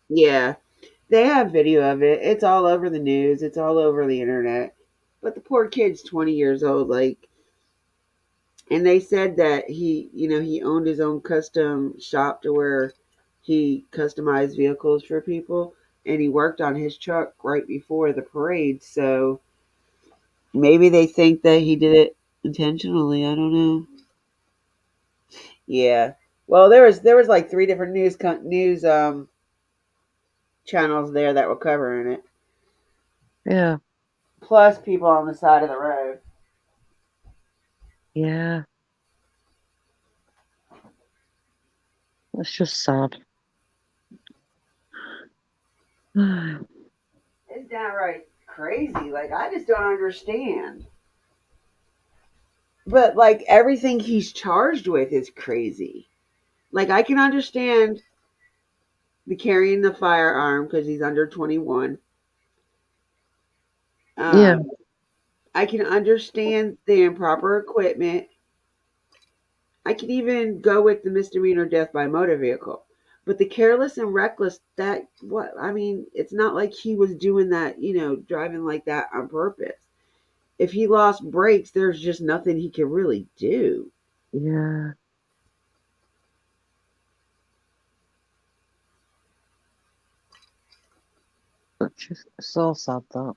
Yeah, they have video of it. It's all over the news. It's all over the internet. But the poor kid's 20 years old. Like, and they said that he owned his own custom shop to where he customized vehicles for people, and he worked on his truck right before the parade. So maybe they think that he did it intentionally. I don't know. Yeah. Well, there was like three different news channels there that were covering it, Yeah. plus people on the side of the road. Yeah. It's just sad. It's downright crazy. Like, I just don't understand. But like everything he's charged with is crazy. Like, I can understand the carrying the firearm because he's under 21. Yeah. Um, I can understand the improper equipment. I can even go with the misdemeanor death by motor vehicle. But the careless and reckless, it's not like he was doing that, driving like that on purpose. If he lost brakes, there's just nothing he can really do. Yeah. It's just so sad that.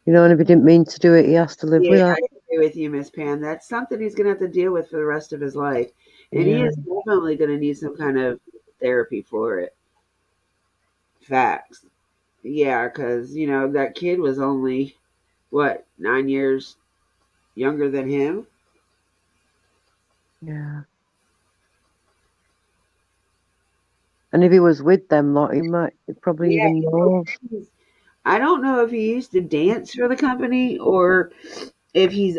And if he didn't mean to do it, he has to live with Yeah, that. I agree with you, Miss Pan. That's something he's going to have to deal with for the rest of his life. And he Yeah. is definitely going to need some kind of therapy for it. Facts. Yeah, because, that kid was only, 9 years younger than him? Yeah. And if he was with them, like, he might probably Yeah, even know. I don't know if he used to dance for the company or if he's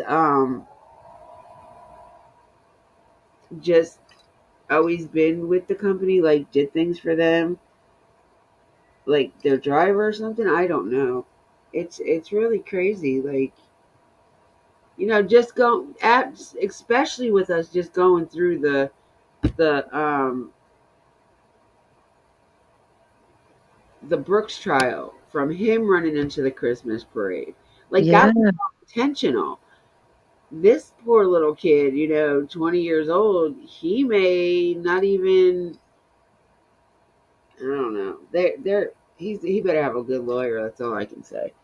just always been with the company, like did things for them, like their driver or something. I don't know. It's really crazy. Like, just go at, especially with us just going through the the Brooks trial from him running into the Christmas parade. Like, Yeah. that was intentional. This poor little kid, 20 years old, he may not even, I don't know. He better have a good lawyer. That's all I can say.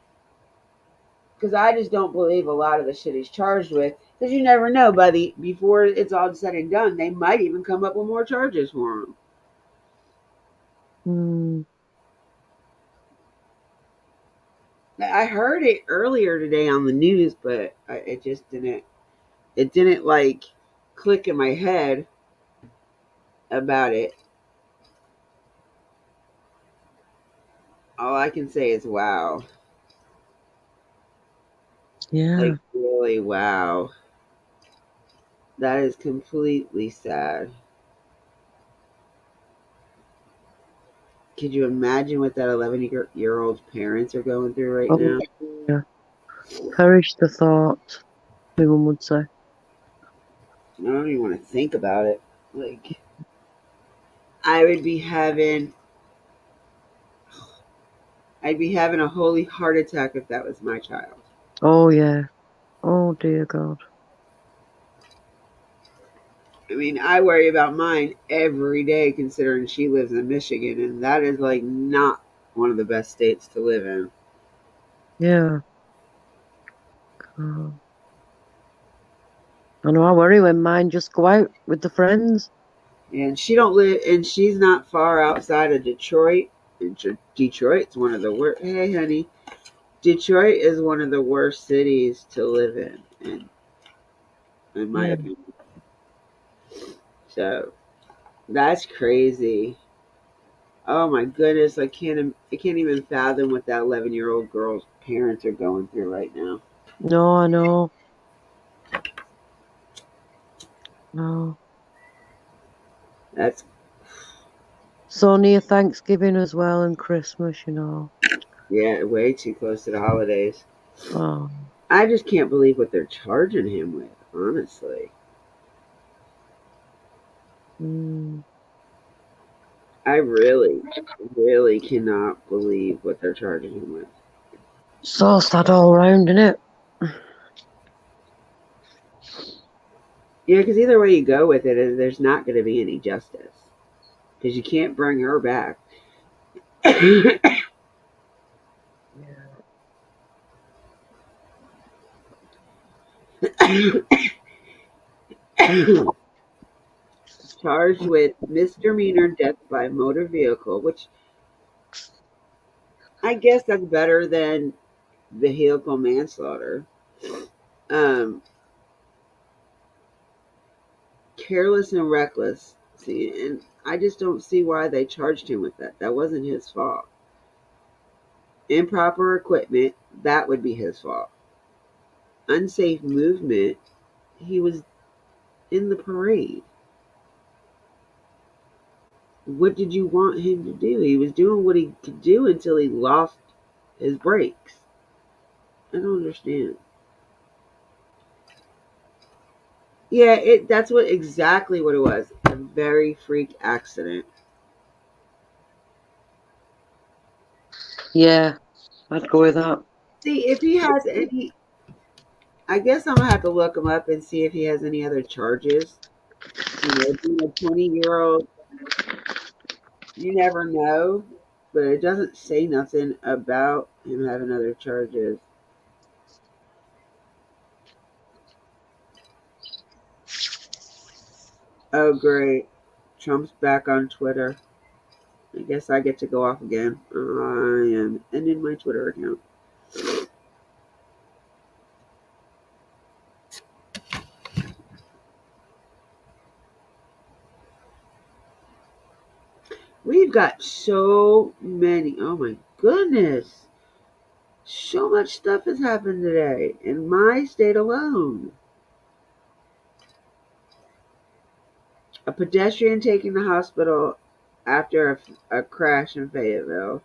Because I just don't believe a lot of the shit he's charged with. Because you never know. Before it's all said and done, they might even come up with more charges for him. Mm. I heard it earlier today on the news, but it just didn't. It didn't like click in my head about it. All I can say is wow. Yeah. Like, really, wow. That is completely sad. Could you imagine what that 11-year-old's parents are going through right Oh, now? yeah. Perish the thought, my mum would say. I don't even want to think about it. Like, I would be having, I'd be having a holy heart attack if that was my child. Oh, yeah. Oh, dear God. I mean, I worry about mine every day considering she lives in Michigan, and that is like not one of the best states to live in. Yeah. Oh. I know I worry when mine just go out with the friends. And she don't live, and she's not far outside of Detroit. And Detroit's one of the worst. Hey, honey, Detroit is one of the worst cities to live in my Yeah. opinion. So that's crazy. Oh my goodness, I can't even fathom what that 11-year-old girl's parents are going through right now. No, I know. No. That's So near Thanksgiving as well and Christmas, you know. yeah, way too close to the holidays. Oh. I just can't believe what they're charging him with, honestly. Mm. I really, really cannot believe what they're charging him with. So sad all round, innit? Yeah, because either way you go with it, there's not going to be any justice. Because you can't bring her back. Charged with misdemeanor death by motor vehicle, which I guess that's better than vehicle manslaughter. Um, Careless and reckless. See, and I just don't see why they charged him with that. That wasn't his fault. Improper equipment, that would be his fault. Unsafe movement, he was in the parade. What did you want him to do? He was doing what he could do until he lost his brakes. I don't understand. Yeah, that's what exactly what it was. A very freak accident. Yeah, I'd go with that. See, if he has any, I guess I'm gonna have to look him up and see if he has any other charges. You know, being a 20-year-old, you never know, but it doesn't say nothing about him having other charges. Oh, great. Trump's back on Twitter. I guess I get to go off again. I am ending my Twitter account. We've got so many. Oh my goodness. So much stuff has happened today in my state alone. A pedestrian taken to the hospital after a crash in Fayetteville.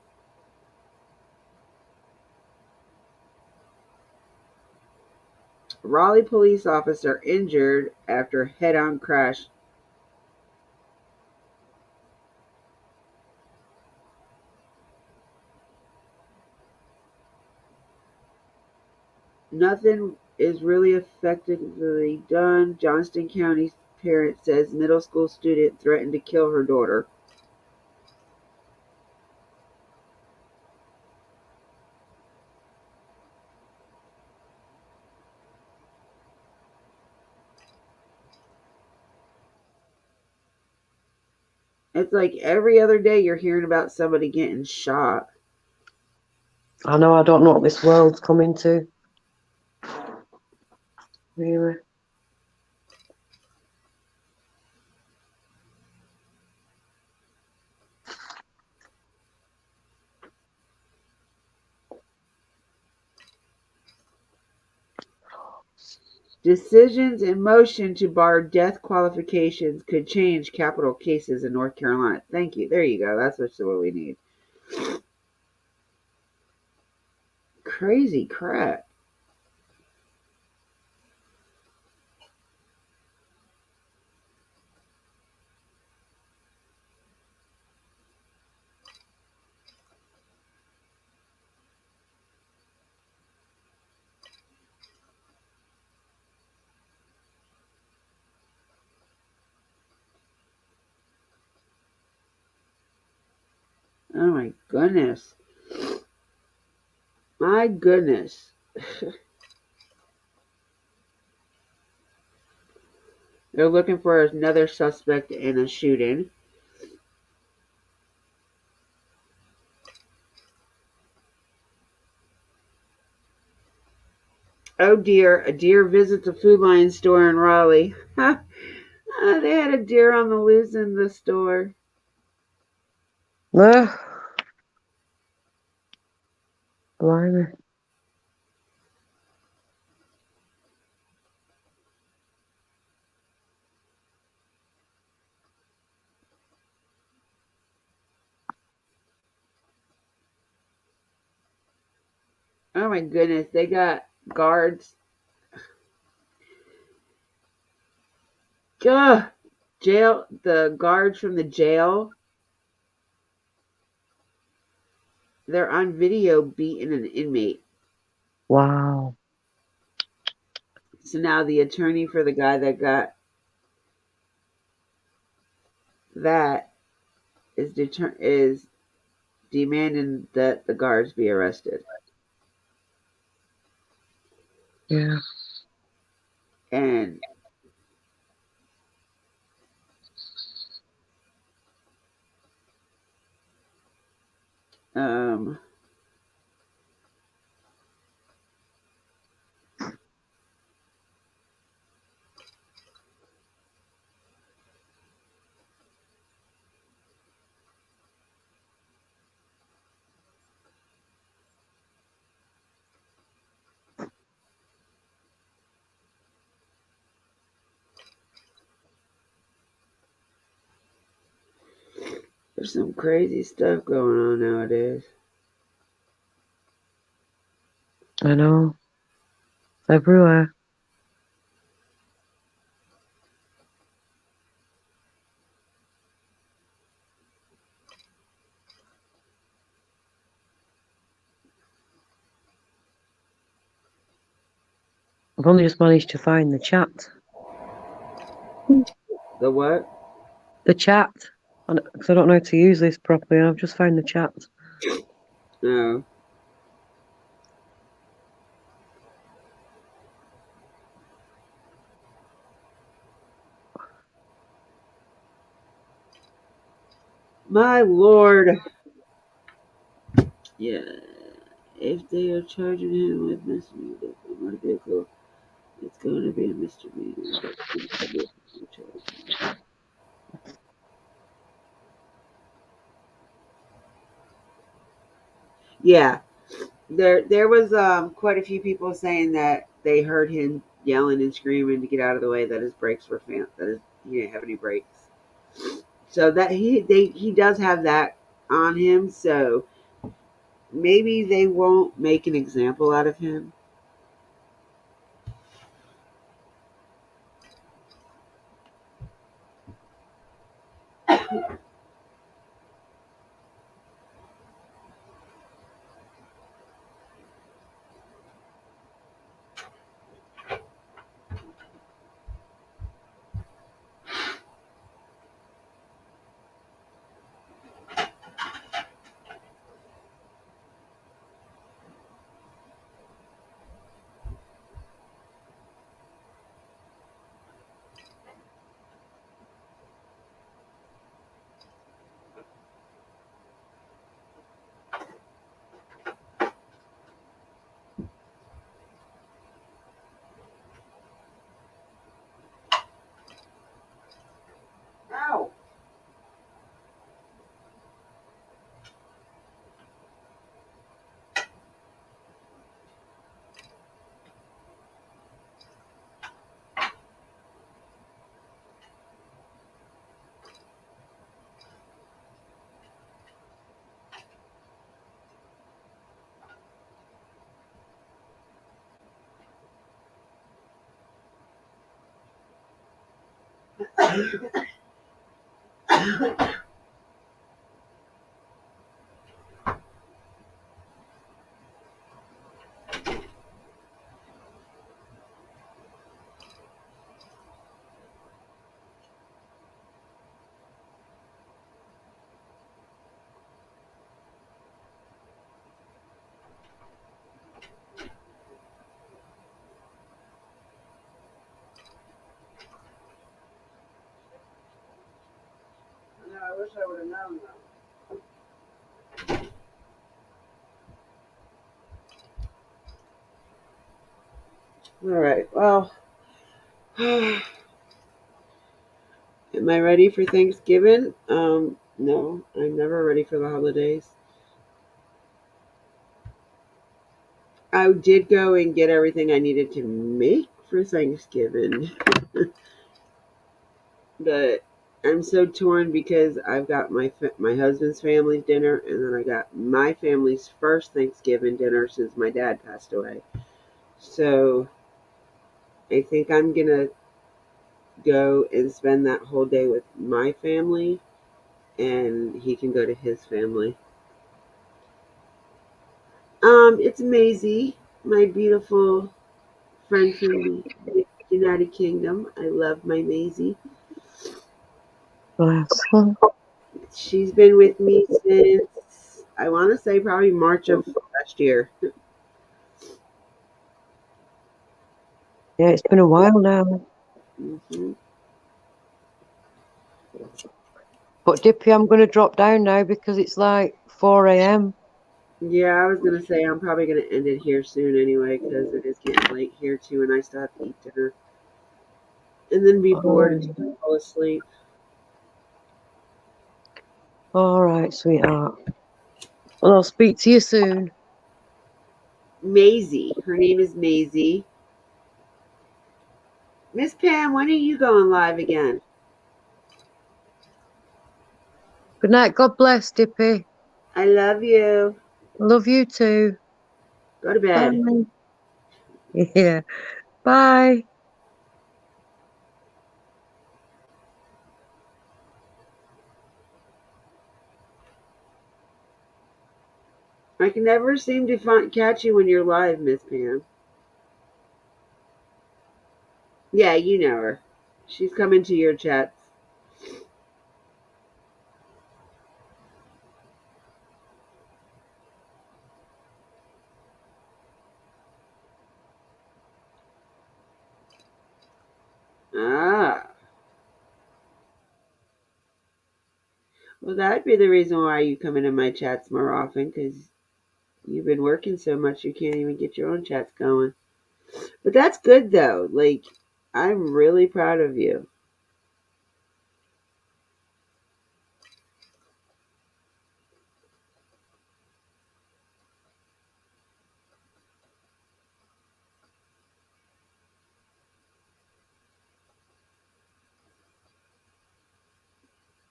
Raleigh police officer injured after head-on crash. Nothing is really effectively done. Johnston County parent says middle school student threatened to kill her daughter. It's like every other day you're hearing about somebody getting shot. I know I don't know what this world's coming to. Really. Decisions in motion to bar death qualifications could change capital cases in North Carolina. Thank you. There you go. That's what we need. Crazy crap. Oh my goodness. My goodness. They're looking for another suspect in a shooting. Oh dear, a deer visits a Food Lion store in Raleigh. They had a deer on the loose in the store. Ugh. Blimey. Oh my goodness, they got guards. Ugh. The guards from the jail, they're on video beating an inmate. Wow. So now the attorney for the guy that got that is demanding that the guards be arrested. Yeah. And um there's some crazy stuff going on nowadays. I know. It's everywhere. I've only just managed to find the chat. The what? The chat. Because I don't know how to use this properly. I've just found the chat. No. My lord. Yeah. If they are charging him with misdemeanor for motor vehicle, it's going to be a misdemeanor. Yeah, there was quite a few people saying that they heard him yelling and screaming to get out of the way, that his brakes were he didn't have any brakes. So that he does have that on him. So maybe they won't make an example out of him. Ow. All right. Well, am I ready for Thanksgiving? No, I'm never ready for the holidays. I did go and get everything I needed to make for Thanksgiving, but I'm so torn because I've got my husband's family's dinner, and then I got my family's first Thanksgiving dinner since my dad passed away. So I think I'm gonna go and spend that whole day with my family, and he can go to his family. It's Maisie, my beautiful friend from the United Kingdom. I love my Maisie. Bless her. She's been with me since I want to say probably March of last year. Yeah, it's been a while now. Hmm. But Dippy, I'm going to drop down now because it's like 4 a.m. Yeah, I was gonna say I'm probably gonna end it here soon anyway because it is getting late here too, and I still have to eat dinner and then be bored until I fall asleep. All right, sweetheart. Well, I'll speak to you soon. Maisie, her name is Maisie. Miss Pam, when are you going live again? Good night. God bless, Dippy. I love you. Love you too. Go to bed. Bye. Yeah. Bye. I can never seem to catch you when you're live, Miss Pam. Yeah, you know her. She's coming to your chats. Ah. Well, that'd be the reason why you come into my chats more often, because you've been working so much you can't even get your own chats going. But that's good, though. Like, I'm really proud of you.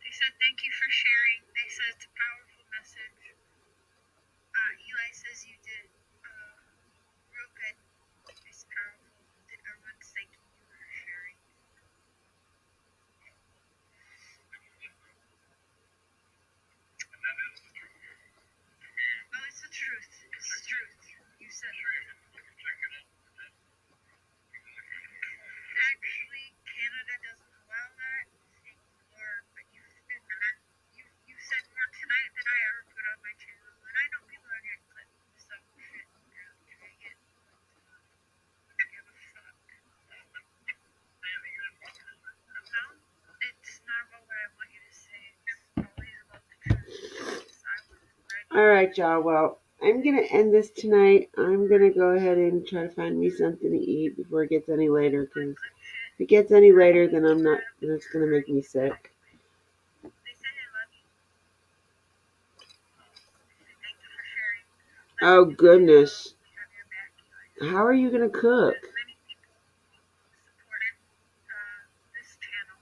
They said thank you for sharing. They said it's a powerful message. Eli says you did real good. It's powerful. Everyone's thanking you for sharing. Well, it's the truth. It's the truth. You said it. Actually, Canada doesn't allow that anymore, but you said more tonight than I ever put on my channel, and I know people are getting clipped, so shit, take it. I give a fuck. No, it's not about what I want you to say. It's always about the truth. I was ready. All right, y'all. Well, I'm going to end this tonight. I'm going to go ahead and try to find me something to eat before it gets any later, because if it gets any later, then I'm not, then it's going to make me sick. They say I love you. Thank you for sharing. Oh, goodness. We have your back, Eli. How are you going to cook? Many people supported this channel,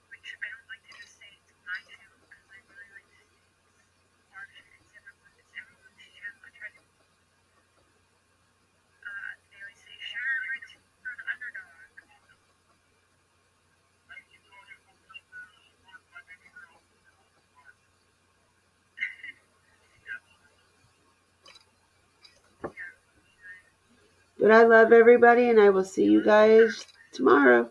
which I don't like to just say it's my channel because I really like to say it's our channel. It's everyone's channel. I try to. They always say share everything for an underdog. But I love everybody, and I will see you guys tomorrow.